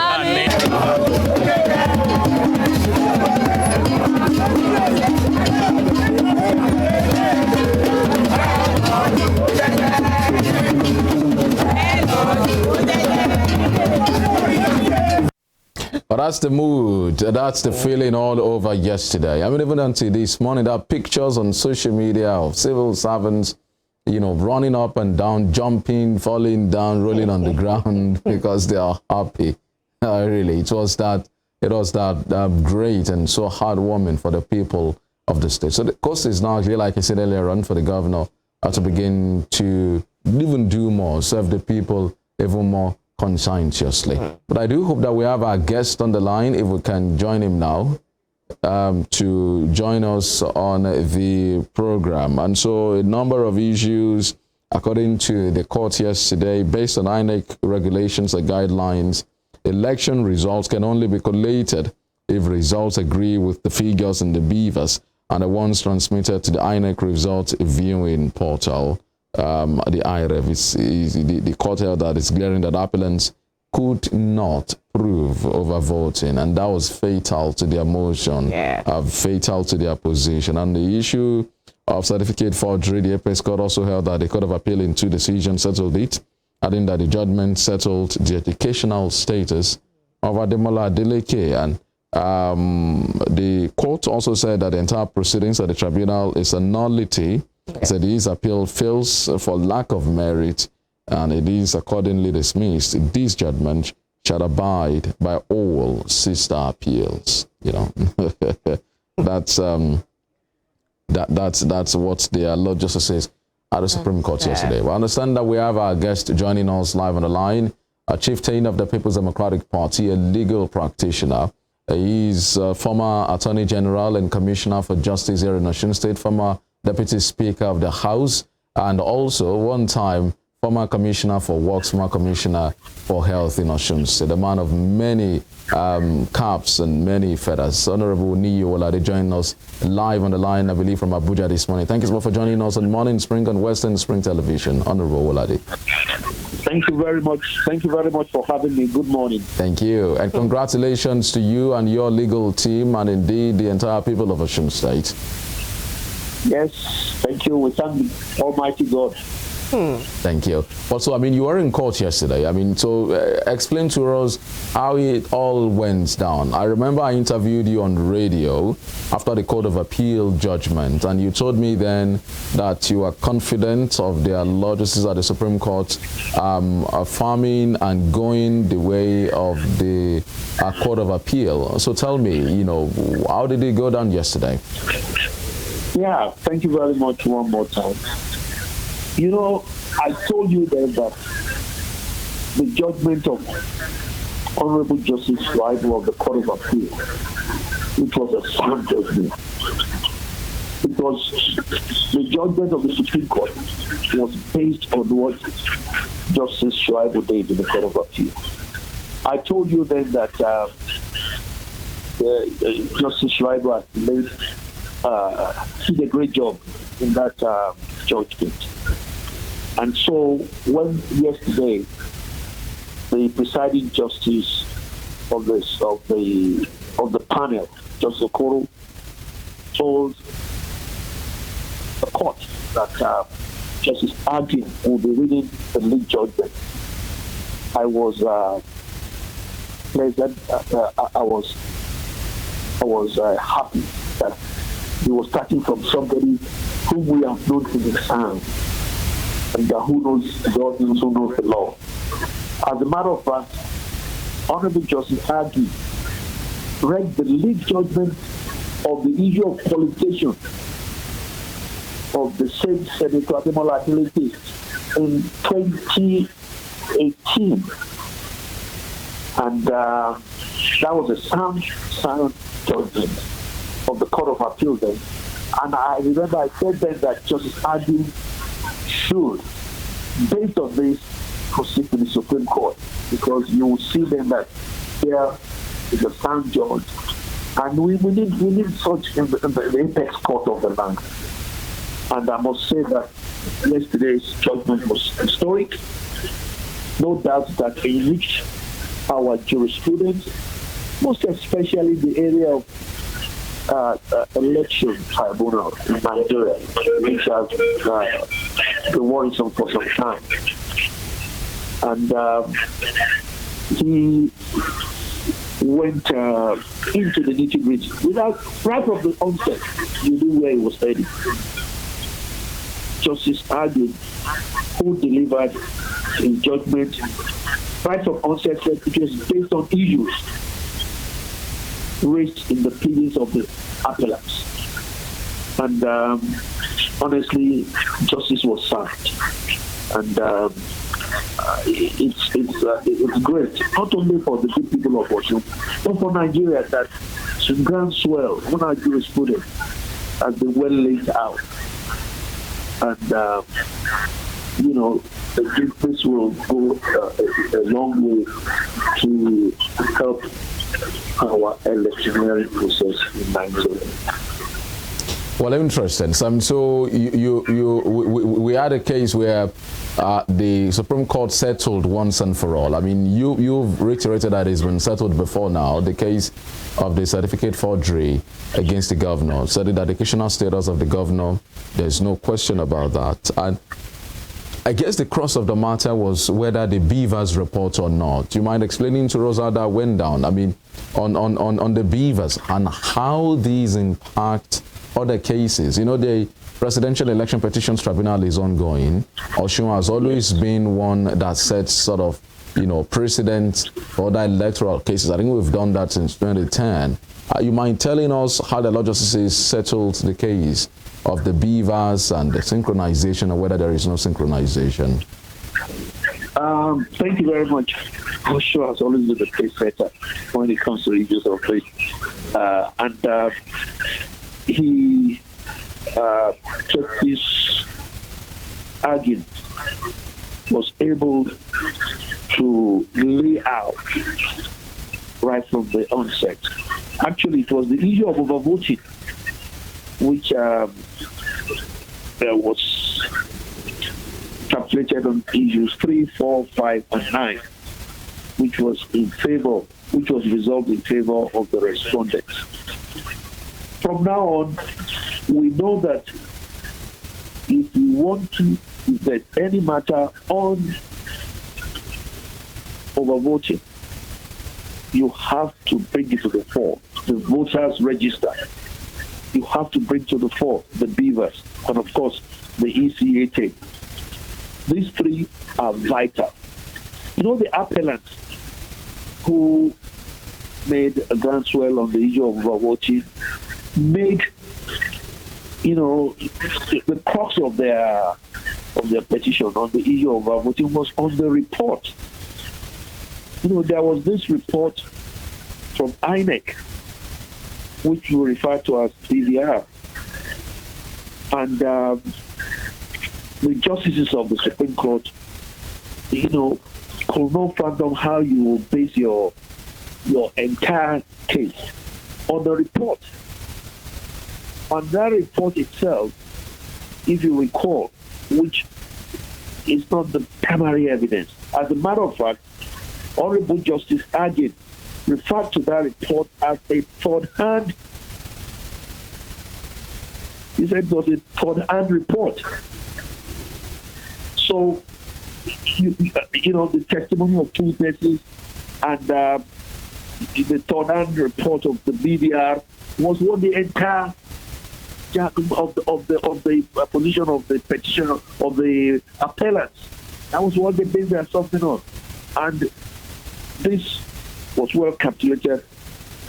But that's the mood, that's the feeling all over yesterday. I mean, even until this morning, there are pictures on social media of civil servants, running up and down, jumping, falling down, rolling on the ground because they are happy. Really, it was that great and so heartwarming for the people of the state. So the coast is now clear, like I said earlier on, for the governor to begin to even do more, serve the people even more conscientiously. But I do hope that we have our guest on the line, if we can join him now, to join us on the program. And so a number of issues, according to the court yesterday, based on INEC regulations and guidelines, election results can only be collated if results agree with the figures in the beavers and the ones transmitted to the INEC results viewing portal. The IREV is the court held that it's glaring that appellants could not prove overvoting, and that was fatal to their motion, fatal to their position. And the issue of certificate forgery, the Apex Court also held that the Court of Appeal in two decisions settled it, adding that the judgment settled the educational status of Ademola Adeleke. And the court also said that the entire proceedings at the tribunal is a nullity. Said his appeal fails for lack of merit, and it is accordingly dismissed. This judgment shall abide by all sister appeals. That's what the Lord Justice says at the Supreme Court yesterday. We understand that we have our guest joining us live on the line. a chieftain of the People's Democratic Party, a legal practitioner. He's former Attorney General and Commissioner for Justice here in Osun State, former Deputy Speaker of the House, and also one time former Commissioner for Works, former Commissioner for Health in Osun State, a man of many caps and many feathers. Honorable Niyi Owolade joining us live on the line, I believe, from Abuja this morning. Thank you so much for joining us on Morning Spring on Western Spring Television. Honorable Owolade. Thank you very much. Thank you very much for having me. Good morning. Thank you. And congratulations to you and your legal team and indeed the entire people of Osun State. Yes, thank you. We thank Almighty God. Thank you. Also, I mean, you were in court yesterday. I mean, so explain to us how it all went down. I remember I interviewed you on radio after the Court of Appeal judgment, and you told me then that you are confident of their lordesses at the Supreme Court affirming and going the way of the Court of Appeal. So tell me, you know, how did it go down yesterday? Yeah, thank you very much one more time. You know, I told you then that the judgment of Honorable Justice Shuaibu of the Court of Appeal, which was a sound judgment, because the judgment of the Supreme Court was based on what Justice Shuaibu did in the Court of Appeal. I told you then that Justice Shuaibu did a great job in that judgment. And so when yesterday the presiding justice of the panel, Justice Okoro, told the court that Justice Agin will be reading the lead judgment, I was pleasant. I was happy that he was starting from somebody whom we have known in the sound, and who knows God, who knows the law. As a matter of fact, Honorable Justice Agi read the lead judgment of the issue of qualification of the same Senator Ademola Adeleke in 2018. And that was a sound judgment of the Court of Appeal then. And I remember I said then that Justice Agi should, based on this, proceed to the Supreme Court, because you will see then that there is a sound judge, and we need such in the apex court of the land. And I must say that yesterday's judgment was historic. No doubt that it enriched our jurisprudence, most especially the area of election tribunal in Nigeria, which has been worrisome for some time. And he went into the nitty-gritty right from the onset. You knew where he was heading. Justice Agin, who delivered his judgment right from onset, said it was based on issues raised in the pleadings of the appellants. And honestly, justice was served. And it's great, not only for the good people of Osun, but for Nigeria, that some groundswell on our jurisprudence has been well laid out. And, you know, this will go a long way to help our electioneering process in Nigeria. Well, interesting. So we had a case where the Supreme Court settled once and for all. I mean, you've reiterated that it's been settled before now. The case of the certificate forgery against the governor, so the educational status of the governor, there's no question about that. And I guess the crux of the matter was whether the Beavers report or not. Do you mind explaining to us how that went down? I mean, on the Beavers and how these impact other cases. You know, the Presidential Election Petitions Tribunal is ongoing. Osun has always been one that sets sort of, you know, precedent for other electoral cases. I think we've done that since 2010. You mind telling us how the Lord Justices settled the case of the Beavers and the synchronization, or whether there is no synchronization? Thank you very much. Osho has always been the pace setter when it comes to issues of faith. He took this argument, was able to lay out right from the onset. Actually, it was the issue of overvoting, which was calculated on issues 3, 4, 5, and 9, which was resolved in favor of the respondents. From now on, we know that if we want to, if there's any matter on overvoting, you have to bring it to the fore. The voters register. You have to bring to the fore the beavers and, of course, the ECAT. These three are vital. You know, the appellants who made a groundswell on the issue of overvoting made, the crux of their petition on the issue of overvoting was on the report. There was this report from INEC, which we refer to as BVR. And the justices of the Supreme Court, could not fathom how you will base your entire case on the report. On that report itself, if you recall, which is not the primary evidence. As a matter of fact, Honorable Justice Agin referred to that report as a third-hand. He said it was a third-hand report. So, the testimony of two witnesses and the third-hand report of the BVR was what the entire of the position of the petitioner of the appellants. That was what they based their something on, and this was well calculated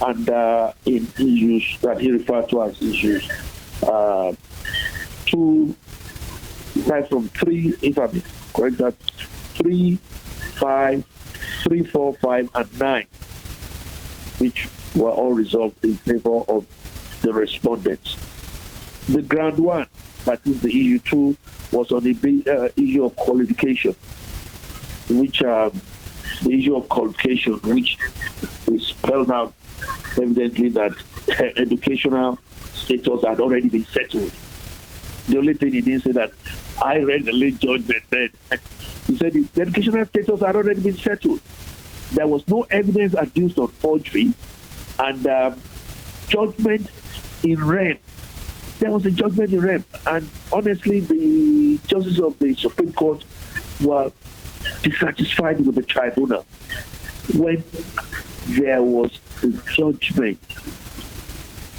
and in issues that he referred to as issues 2, right from 3, if I may correct that, 3, 5, 3, 4, 5, and 9, which were all resolved in favor of the respondents. The ground one, that is the issue 2, was on the issue of qualification, which the issue of qualification, which is spelled out evidently that educational status had already been settled. The only thing he didn't say that I read the late judgment then. He said the educational status had already been settled. There was no evidence adduced on forgery, and judgment in rem. There was a judgment in rem, and honestly, the justices of the Supreme Court were dissatisfied with the tribunal when there was a judgment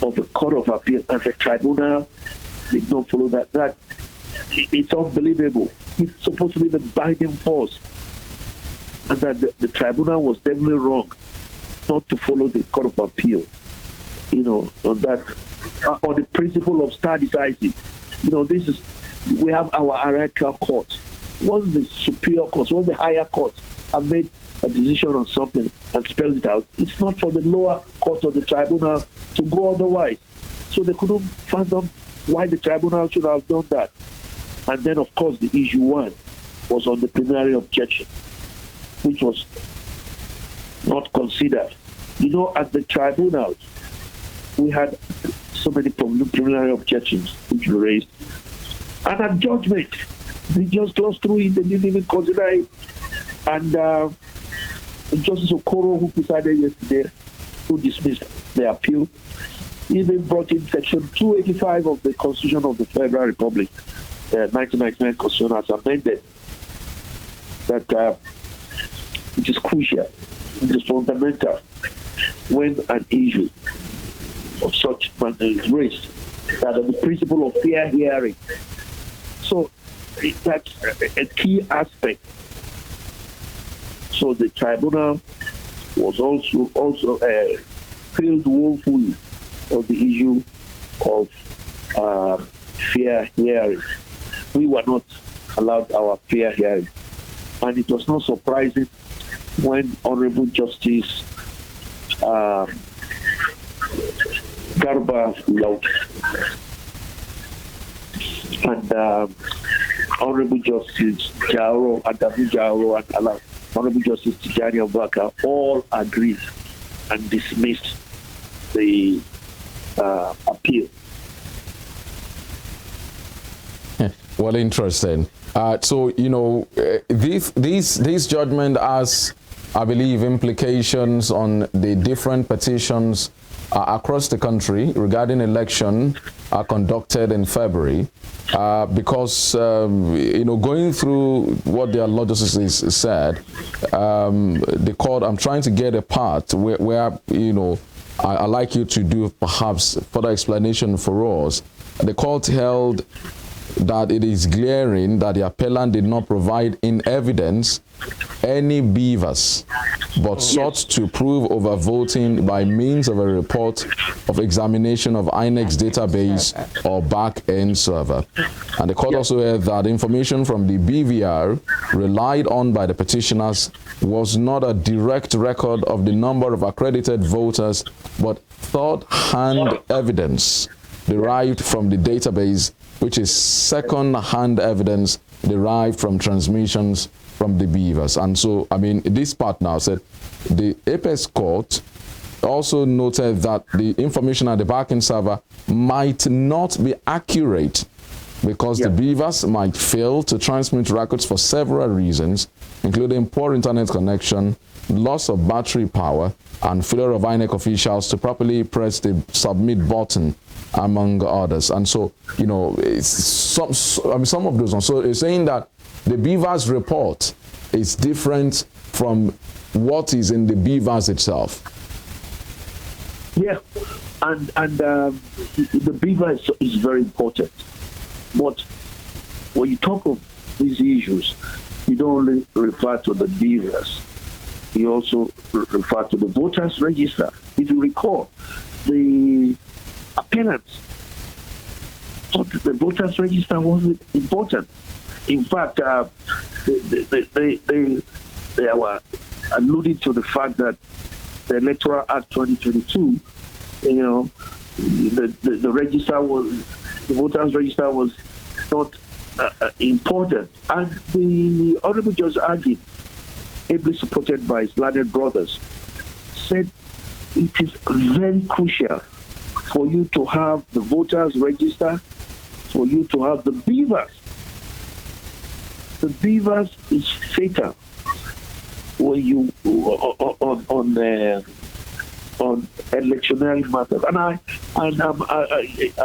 of the Court of Appeal and the tribunal did not follow that. It's unbelievable. It's supposed to be the binding force, and that the tribunal was definitely wrong not to follow the Court of Appeal. On that, on the principle of stare decisis. We have our hierarchical court. Once the superior court, once the higher court have made a decision on something and spelled it out, it's not for the lower court of the tribunal to go otherwise. So they couldn't fathom why the tribunal should have done that. And then, of course, the issue 1 was on the plenary objection, which was not considered. At the tribunals, we had so many preliminary objections which were raised. And at judgment, they just glossed through it, they didn't even consider it. And Justice Okoro, who presided yesterday, who dismissed the appeal, even brought in Section 285 of the Constitution of the Federal Republic, 1999 Constitution as amended, that which is crucial, it is fundamental when an issue of such matter is raised, that of the principle of fair hearing. So that's a key aspect. So the tribunal was also failed woefully on the issue of fair hearing. We were not allowed our fair hearing. And it was not surprising when Honorable Justice Garba Laut and Honorable Justice Jauro, Adamu Jauro, and Honorable Justice Tijani Abubakar all agreed and dismissed the appeal. Well, interesting. So, you know, this judgment has, I believe, implications on the different petitions across the country regarding election conducted in February, because, you know, going through what their Lord Justice said, the court, I'm trying to get a part where you know, I'd like you to do perhaps further explanation for us. The court held that it is glaring that the appellant did not provide in evidence any beavers, but sought to prove overvoting by means of a report of examination of INEC's database or back-end server. And the court also held that information from the BVR relied on by the petitioners was not a direct record of the number of accredited voters, but third-hand evidence derived from the database, which is second-hand evidence derived from transmissions from the beavers. And so, I mean, this part now said the Apex Court also noted that the information at the backend server might not be accurate because the beavers might fail to transmit records for several reasons, including poor internet connection, loss of battery power, and failure of INEC officials to properly press the submit button, among others. And so, you know, it's some of those ones. So it's saying that the Beavers report is different from what is in the Beavers itself. Yeah, and the Beaver is very important. But when you talk of these issues, you don't only refer to the Beavers. You also refer to the voters register. If you recall, the appellants thought the voters register wasn't important. In fact, they were alluding to the fact that the Electoral Act 2022, you know, the register was, the voters register was not important. And the Honorable Judge argued, ably supported by his learned brothers, said it is very crucial for you to have the voters register, for you to have the Beavers. The Beavers is fatal when you on electionary matters, and I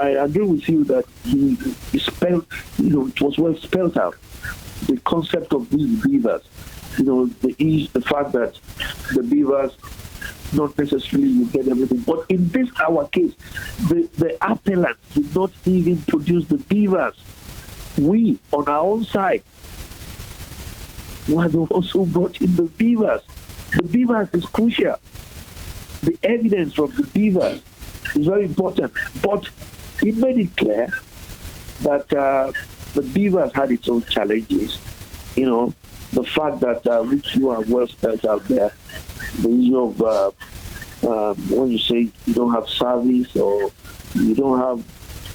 agree with you that he spelled, you know, it was well spelled out, the concept of these Beavers. You know, the fact that the Beavers, not necessarily you get everything, but in this our case, the appellants did not even produce the Beavers. We, on our own side, have also brought in the Beavers. The Beavers is crucial. The evidence from the Beavers is very important. But he made it clear that the Beavers had its own challenges. You know, the fact that which you are well spelled out there, the issue of when you say you don't have service or you don't have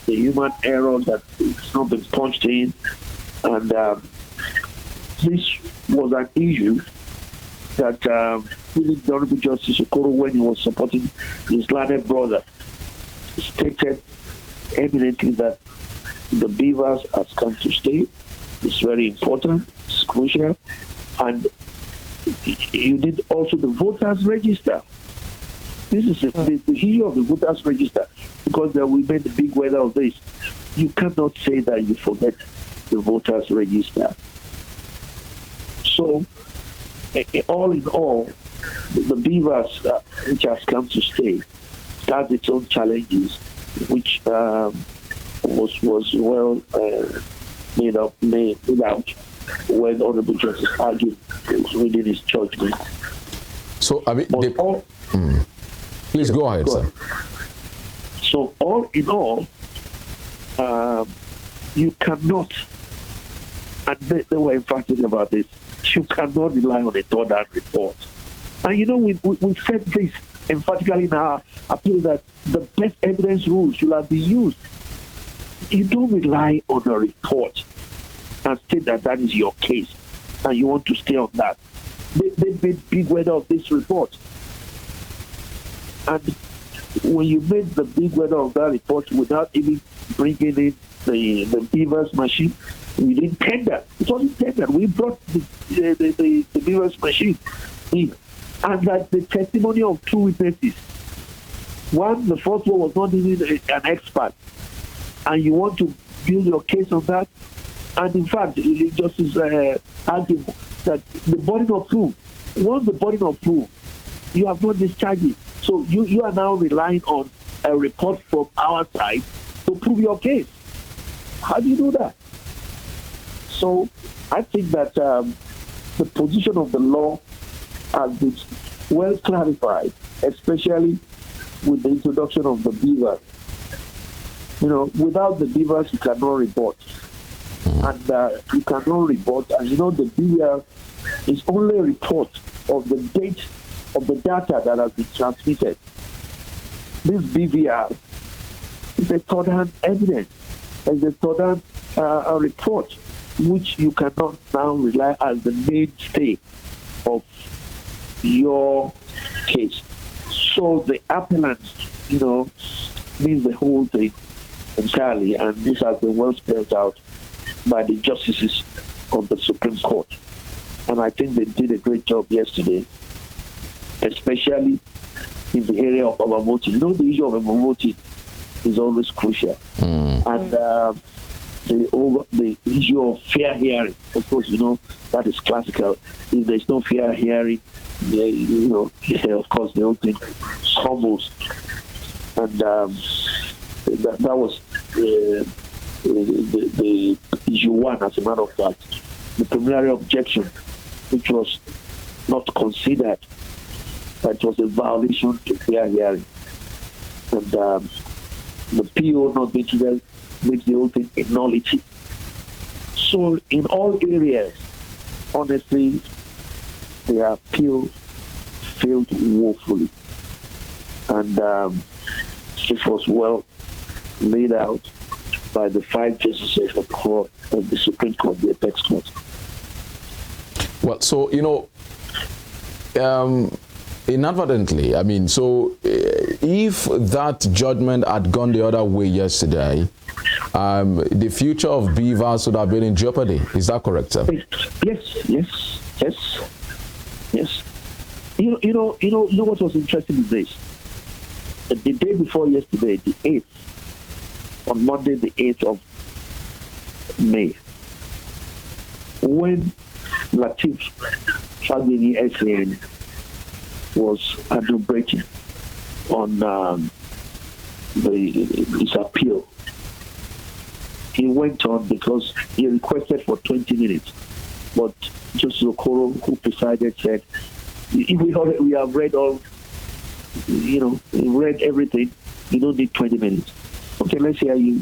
the human error that it's not been punched in, and this was an issue that the Honorable Justice Okoro, when he was supporting his learned brother, stated eminently that the Beavers has come to stay. It's very important, it's crucial, and you did also the voters register. This is the issue of the voters register, because we made the big weather of this. You cannot say that you forget the voters register. So, all in all, the Beavers, which has come to stay, has its own challenges, which was well made out when Honorable Justice argued within his judgment. So, I mean, please go ahead, sir. So, all in all, you cannot, and they were emphatic about this, You cannot rely on a third-hand report. And you know, we said this emphatically in our appeal that the best evidence rules should have been used. You don't rely on a report and state that that is your case, and you want to stay on that. They made big weather of this report. And when you made the big weather of that report without even bringing in the Beavers machine, we didn't tender. It wasn't tendered. We brought the Beavers machine in. And that the testimony of two witnesses. One, the first one was not even an expert. And you want to build your case on that. And in fact, Justice argued that the burden of proof, once the burden of proof, you have not discharged it. So you are now relying on a report from our side to prove your case. How do you do that? So I think that the position of the law has been well clarified, especially with the introduction of the Beavers. You know, without the Beavers, you cannot report. And you cannot report. And you know, the Beaver is only a report of the date of the data that has been transmitted. This BVR is a third-hand evidence. It's a third-hand report, which you cannot now rely as the mainstay of your case. So the appellants, you know, means the whole thing entirely, and this has been well spelled out by the justices of the Supreme Court. And I think they did a great job yesterday, especially in the area of overvoting. You know, the issue of overvoting is always crucial. And the issue of fair hearing, of course, you know, that is classical. If there's no fair hearing, you know, of course, the whole thing crumbles. And that was the issue one, as a matter of fact. The preliminary objection, which was not considered, that was a violation to fair hearing. And the PO not being together makes the whole thing a nullity. So in all areas, honestly, the appeal failed woefully. And it was well laid out by the 5 justices of the Supreme Court, the apex court. Well, so, you know, inadvertently, I mean, so if that judgment had gone the other way yesterday, the future of Beavers would have been in jeopardy. Is that correct, sir? Yes. You know what was interesting is this. The day before yesterday, the 8th, on Monday, the 8th of May, when Lateef Fagbemi SAN was adumbrating on his appeal, he went on because he requested for 20 minutes. But Justice Okoro, who presided, said, we have read all, you know, we read everything. You don't need 20 minutes. Okay, let's hear you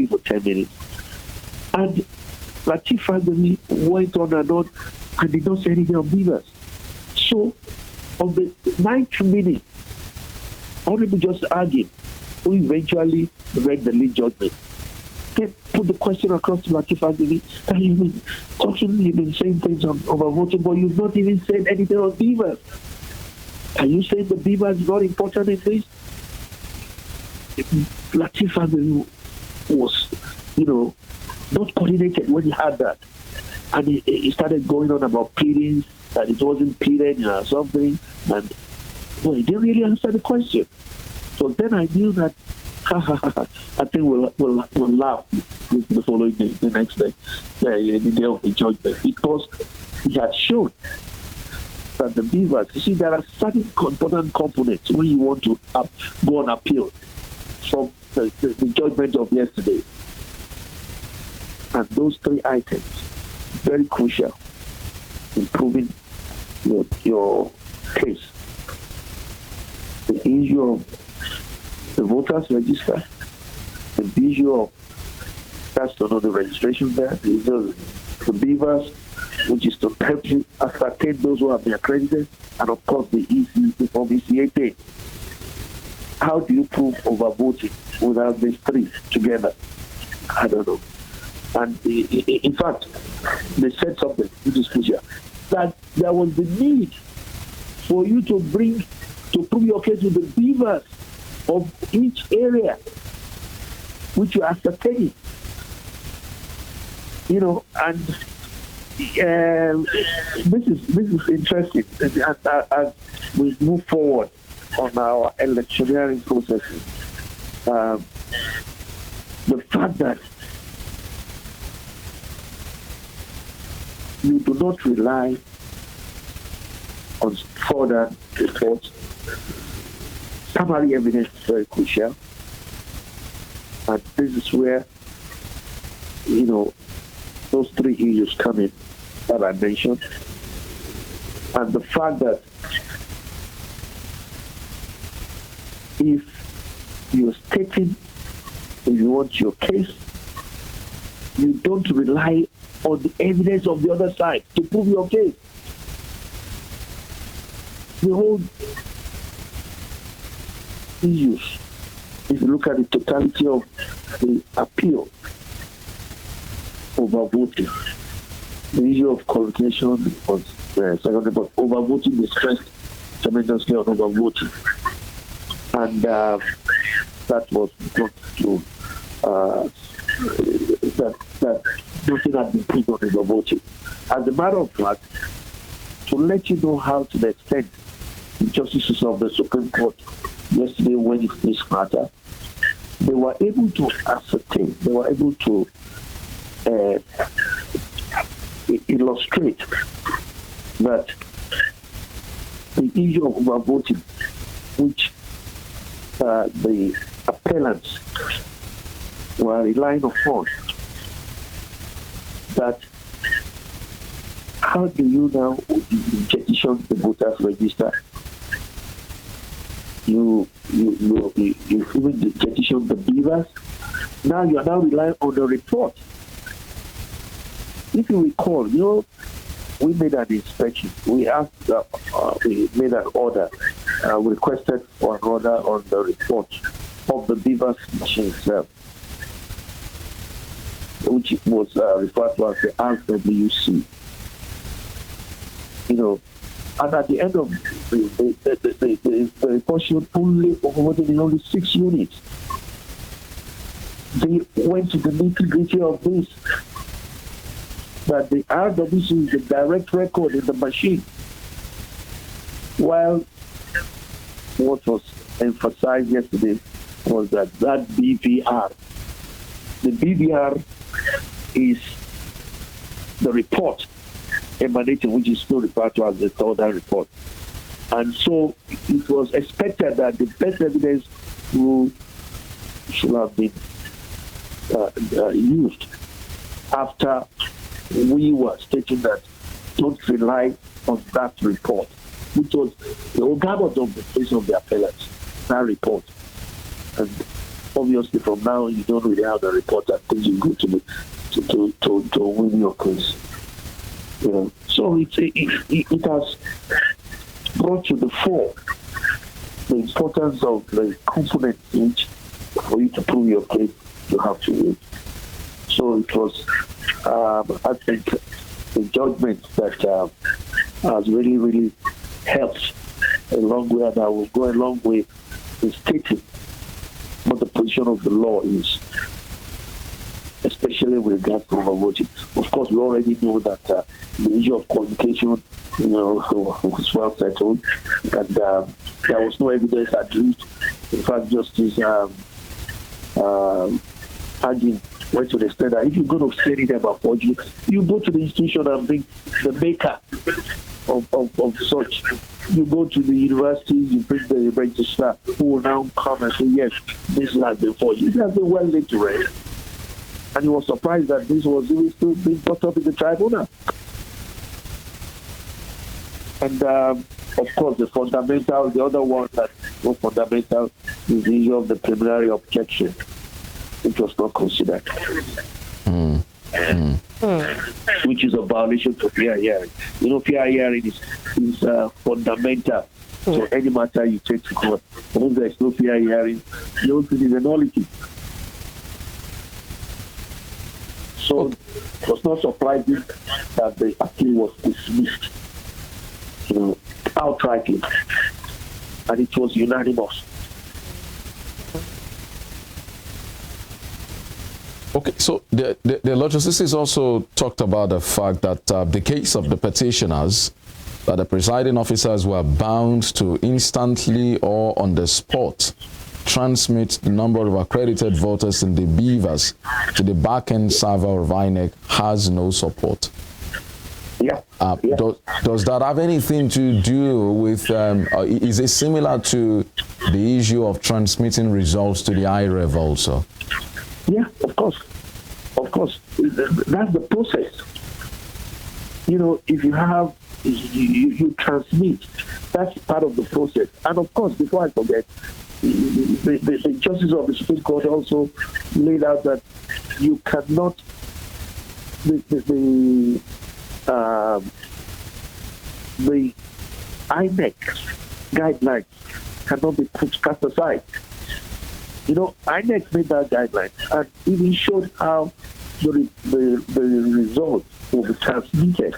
for 10 minutes. And Lateef Fagbemi went on and on and did not say anything on Beavers. So, on the 9th minute, Honorable Justice Agim, who eventually read the lead judgment, then put the question across to Lateef Fagbemi that you've been talking, you've been saying things on overvoting, but you've not even said anything on Beavers. Are you saying the Beavers is not important in this? Lateef Fagbemi was, you know, not coordinated when he had that. And he started going on about pleadings, that it wasn't pleaded or something, and well, he didn't really answer the question. So then I knew that I think we'll laugh the following day, the next day, the day of the judgment, because he had shown that the Beavers, you see, there are certain important components when you want to go on appeal from the judgment of yesterday. And those 3 items, very crucial in proving your case. The issue of the voters register, the issue of that's another registration there, the Beavers, which is to help you ascertain those who have been accredited, and of course the Form EC-18. How do you prove overvoting without these three together? I don't know. And in fact, they said something which is crucial, that there was the need for you to prove your case with the beavers of each area which you are ascertaining. You know, and this is interesting as we move forward on our electioneering processes. The fact that you do not rely on further reports. Summary evidence is very crucial. And this is where, you know, those three issues come in that I mentioned. And the fact that if you're stating, if you want your case, you don't rely on the evidence of the other side to prove your case. The whole issues, if you look at the totality of the appeal over voting, the issue of qualification was secondary, but over voting is stressed tremendously on over voting. And that was not to that nothing had been put on over voting. As a matter of fact, to let you know how to the extent the justices of the Supreme Court yesterday went into this matter, they were able to ascertain, they were able to illustrate that the issue of overvoting, which the appellants were relying upon, that how do you now petition the voters register? You even petition the beavers. Now you are now relying on the report. If you recall, you know, we made an inspection. We asked, we made an order. We requested for an order on the report of the beavers machine itself, which was referred to as the RWC. You know, and at the end of the report showed only overvoted in only 6 units. They went to the nitty-gritty of this, that the RWC is the direct record in the machine, while what was emphasized yesterday was that BVR, the BVR is the report emanating, which is still referred to as the third report. And so it was expected that the best evidence rule should have been used after we were stating that don't rely on that report, which was the organ of the face of the appellants, that report. And obviously from now you don't really have the report that things you go to win your case. You know, so it has brought to the fore the importance of the component which for you to prove your case you have to win. So it was, I think, the judgment that has really, really helped a long way, and I will go a long way in stating what the position of the law is, especially with regards to overvoting. Of course, we already know that the issue of communication, you know, was well settled, and there was no evidence adduced. In fact, Justice Agin went to the extent that if you're going to say anything about forgery, you go to the institution and bring the maker of such. You go to the universities, you bring the registrar, who will now come and say, yes, this has been forged. It has been well laid to rest. And he was surprised that this was even still being brought up in the tribunal. And of course, the other one that was fundamental is the issue of the preliminary objection, which was not considered. which is a violation of fair hearing. You know, fair hearing is fundamental. So any matter you take to court, once there is no fair hearing, the whole thing is a nullity. So it was not surprising that the appeal was dismissed, you know, outrightly, and it was unanimous. Okay, so the Lord Justice also talked about the fact that the case of the petitioners, that the presiding officers were bound to instantly or on the spot transmit the number of accredited voters in the beavers to the back-end server of INEC, has no support. Yeah. Does that have anything to do with, is it similar to the issue of transmitting results to the IREV also? Yeah, of course. Of course. That's the process. You know, if you have, you transmit, that's part of the process. And of course, before I forget, the justice of the Supreme Court also laid out that you cannot, the INEC guidelines cannot be cast aside. You know, INEC made that guideline and even showed how the results will be transmitted.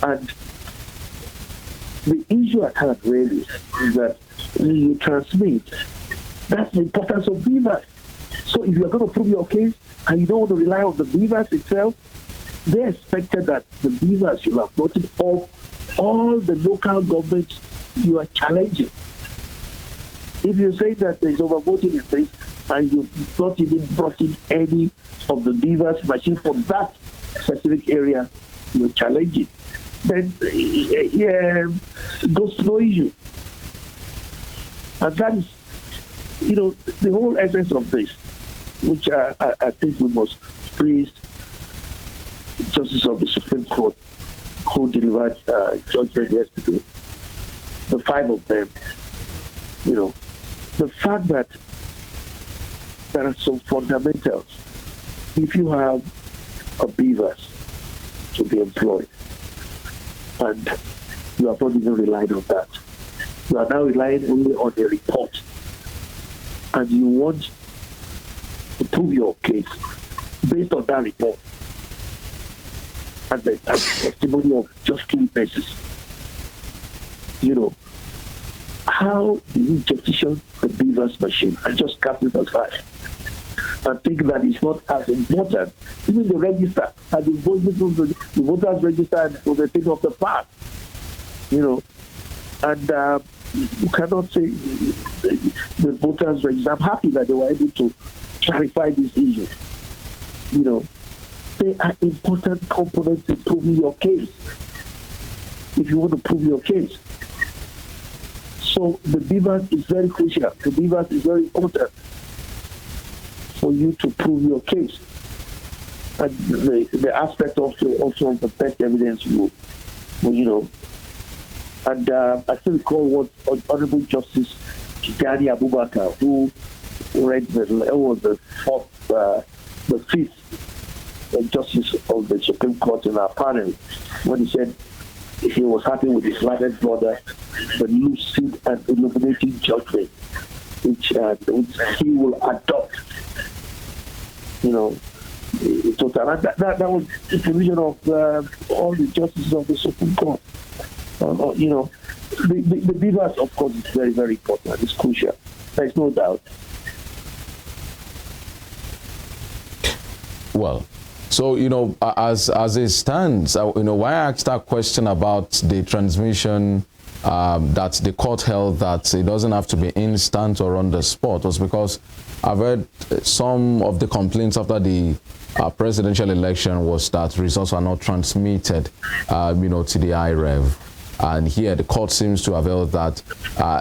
And the issue at hand really is that when you transmit, that's the importance of beavers. So if you're going to prove your case and you don't want to rely on the beavers itself, they expected that the beavers should have voted off all the local governments you are challenging. If you say that there's overvoting in this and you've not even brought in any of the beavers machine from that specific area you're challenging, then it goes to no issue. And that is, you know, the whole essence of this, which I think we must praise the Justice of the Supreme Court who delivered judgment yesterday, the 5 of them, you know, the fact that there are some fundamentals. If you have a beavers to be employed, and you have not even relied on that, you are now relying only on the report, and you want to prove your case based on that report and the testimony of just key witnesses. You know, how do you petition the beavers machine and just cast it aside and think that it's not as important? Even the register and the voters register and for the thing of the past, you know, and you cannot say the voters register. I'm happy that they were able to clarify this issue. You know, they are important components in proving your case. If you want to prove your case. So the beavers is very crucial. The beavers is very important for you to prove your case. And the aspect also of the best evidence you know. And I still recall what Honorable Justice Tijani Abubakar, who read the fifth Justice of the Supreme Court in our panel, when he said he was happy with his learned brother, the lucid and illuminating judgment which he will adopt. You know, that was the provision of all the justices of the Supreme Court. You know, the beavers, of course, is very, very important. It's crucial. There's no doubt. Well, so, you know, as it stands, you know, why I asked that question about the transmission that the court held that it doesn't have to be instant or on the spot was because I've heard some of the complaints after the presidential election was that results are not transmitted, you know, to the IREV. And here the court seems to have held that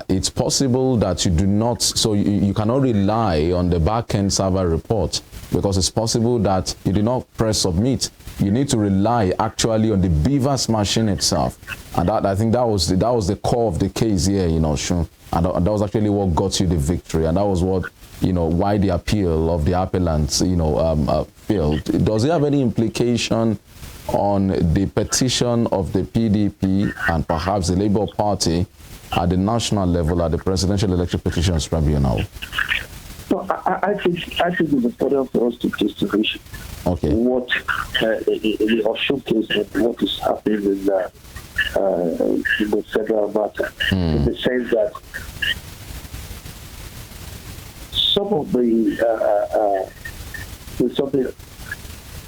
it's possible that you do not, so you cannot rely on the back-end server report because it's possible that you did not press submit. You need to rely actually on the beavers machine itself. And that, I think that was the core of the case here in Osun. And that was actually what got you the victory. And that was what why the appeal of the appellants, failed. Does it have any implication on the petition of the PDP and perhaps the Labour Party at the national level at the Presidential Election Petitions Tribunal? No, I think it's important for us to distinguish what the Osun case and what is happening in the federal matter, in the sense that some of something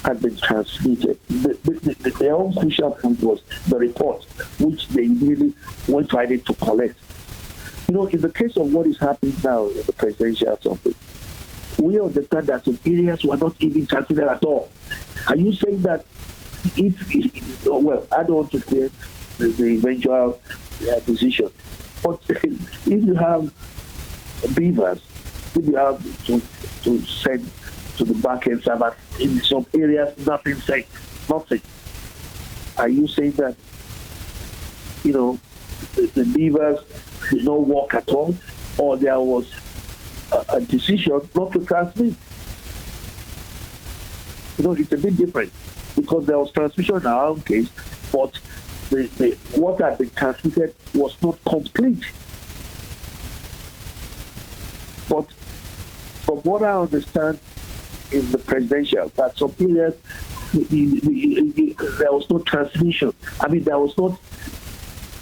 had been transmitted. The own crucial point was the report, which they really went right in to collect. In the case of what is happening now in the presidential assembly, we understand that some areas were not even transmitted at all. Are you saying that I don't want to say the eventual decision, but if you have beavers, if you have to send to the back end server in some areas, nothing. Are you saying that the beavers did not work at all, or there was a decision not to transmit? It's a bit different, because there was transmission in our own case, but what had been transmitted was not complete. But from what I understand in the presidential, that some areas there was no transmission. I mean, there was not.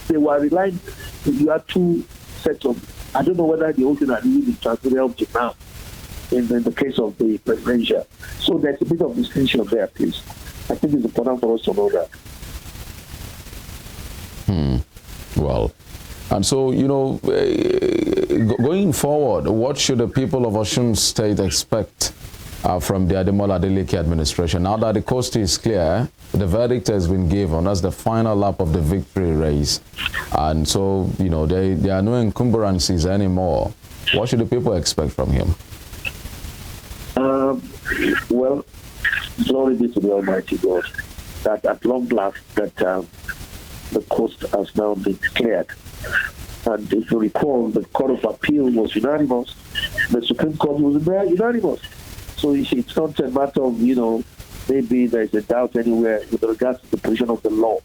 They were relying. You had two sets of. I don't know whether the whole thing had really been transmitted up to now. In the case of the presidential, so there's a bit of distinction there, please. I think it's important for us to know that. Well, and so, going forward, what should the people of Osun State expect from the Ademola Adeleke administration? Now that the coast is clear, the verdict has been given. That's the final lap of the victory race. And so, there are no encumbrances anymore. What should the people expect from him? Well, glory be to the Almighty God, that at long last that the coast has now been cleared. And if you recall, the Court of Appeal was unanimous. The Supreme Court was unanimous. So it's not a matter of, maybe there's a doubt anywhere with regards to the position of the law.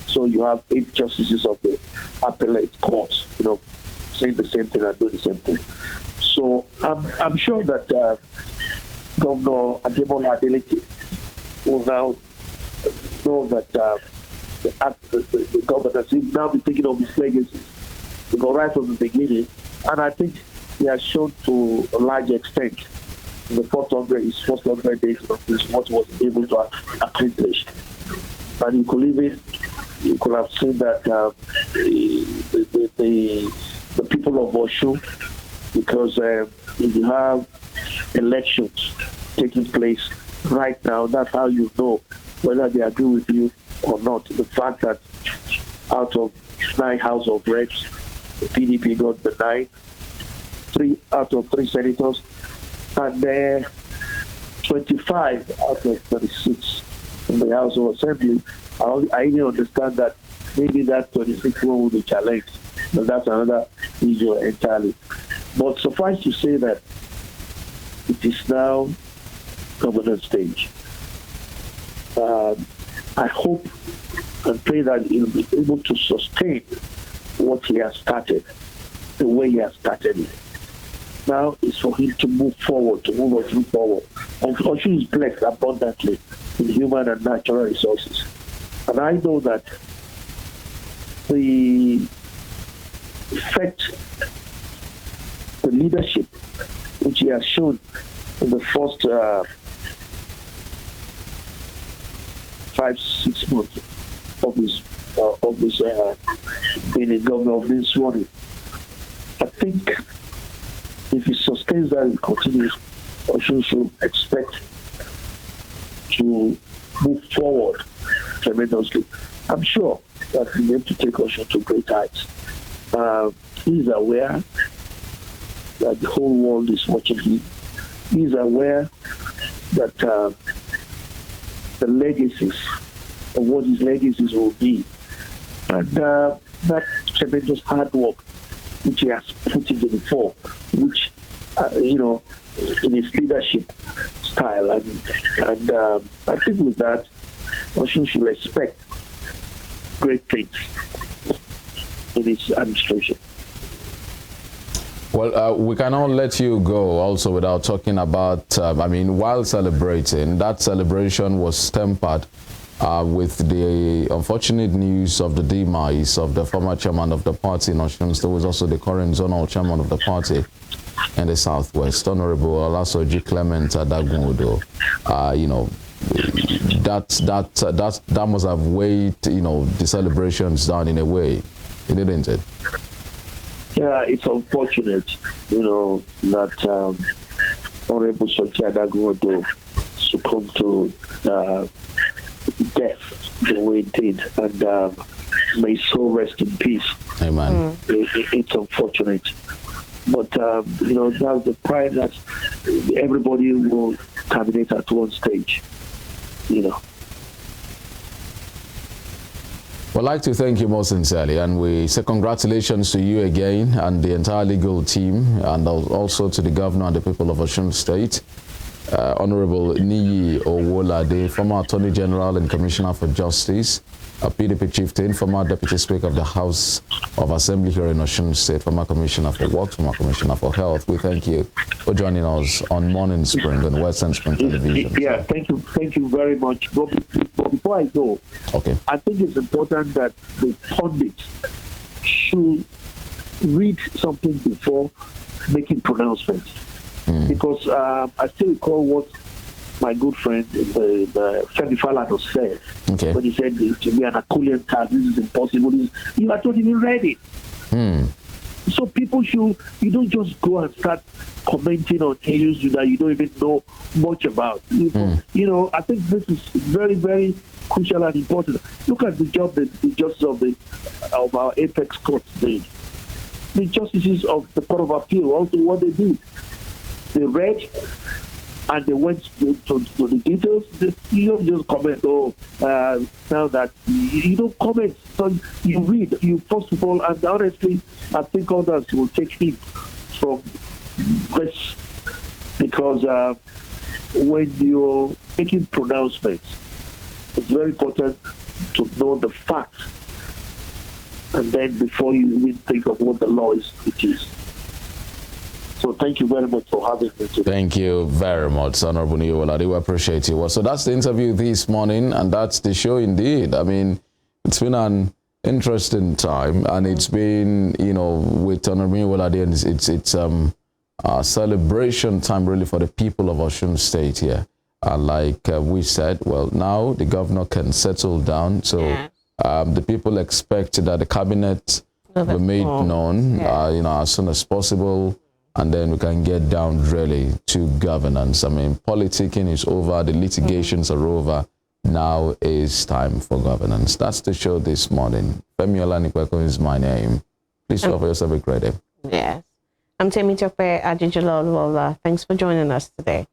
So you have 8 justices of the appellate courts, saying the same thing and doing the same thing. So I'm sure that Governor Ademola Adeleke will now know that the governor will now be thinking of his legacy, right from the beginning. And I think he has shown to a large extent in the first 100 days of this, what he was able to accomplish. And you could have seen that the people of Osun, because if you have elections taking place right now, that's how you know whether they agree with you or not. The fact that out of 9 House of Reps, the PDP got the 9, 3 out of 3 senators, and 25 out of 36 in the House of Assembly. I even understand that maybe that 26 one will be challenged, but that's another issue entirely. But suffice to say that it is now governance stage. I hope and pray that he'll be able to sustain what he has started, the way he has started it. Now is for him to move forward, to move Osun forward. And Osun is blessed abundantly in human and natural resources. And I know that the effect, the leadership which he has shown in the first 5-6 months of his being a governor of this one, I think if he sustains that and continues, Osun should expect to move forward tremendously. I'm sure that he's going to take Osun to great heights. He's aware that the whole world is watching him. He's aware that the legacies of what his legacies will be, and that tremendous hard work which he has put into before, which in his leadership style. And I think with that, Osun should expect great things in his administration. Well, we cannot let you go also without talking about, while celebrating, that celebration was tempered with the unfortunate news of the demise of the former chairman of the party in Osun State, was also the current zonal chairman of the party in the Southwest, Honorable Olasoji Clement Adagunwodo. That must have weighed, the celebrations down in a way, didn't it? Yeah, it's unfortunate, that Honorable Soji Adagunwodo succumbed to death the way it did, and may his soul rest in peace. Amen. It's unfortunate. But, that's the pride that everybody will terminate at one stage, I'd like to thank you most sincerely, and we say congratulations to you again and the entire legal team, and also to the governor and the people of Osun State. Honorable Niyi Owolade, former Attorney General and Commissioner for Justice, a PDP chieftain, former Deputy Speaker of the House of Assembly here in Osun State, former Commissioner for Works, former Commissioner for Health. We thank you for joining us on Morning Spring on Western Spring Television. Yeah, thank you very much. But before I go, okay, I think it's important that the pundits should read something before making pronouncements. Because I still recall what my good friend, the Femi Falana, said when he said to me an Akulian task, this is impossible. You have not even read it. So people you don't just go and start commenting on issues that you don't even know much about. I think this is very, very crucial and important. Look at the job that the justice of our apex court did. The justices of the Court of Appeal, also what they did. They read and they went to the details. You don't just comment, now that you don't comment. So you read, first of all, and honestly, I think others will take heed from this, because when you're making pronouncements, it's very important to know the facts, and then before you even think of what the law is, it is. So thank you very much for having me today. Thank you very much, Honorable Niyi Owolade. We appreciate you. Well, so that's the interview this morning, and that's the show indeed. It's been an interesting time, and it's been, with Honorable Niyi Owolade, and it's a celebration time really for the people of Osun State here. And like we said, well, now the governor can settle down. So the people expect that the cabinet will be made known, as soon as possible. And then we can get down really to governance. Politicking is over, the litigations are over. Now is time for governance. That's the show this morning. Femi Olanikweko is my name. Please offer yourself a great day. Yes. I'm Temi Tope Ajijola. Thanks for joining us today.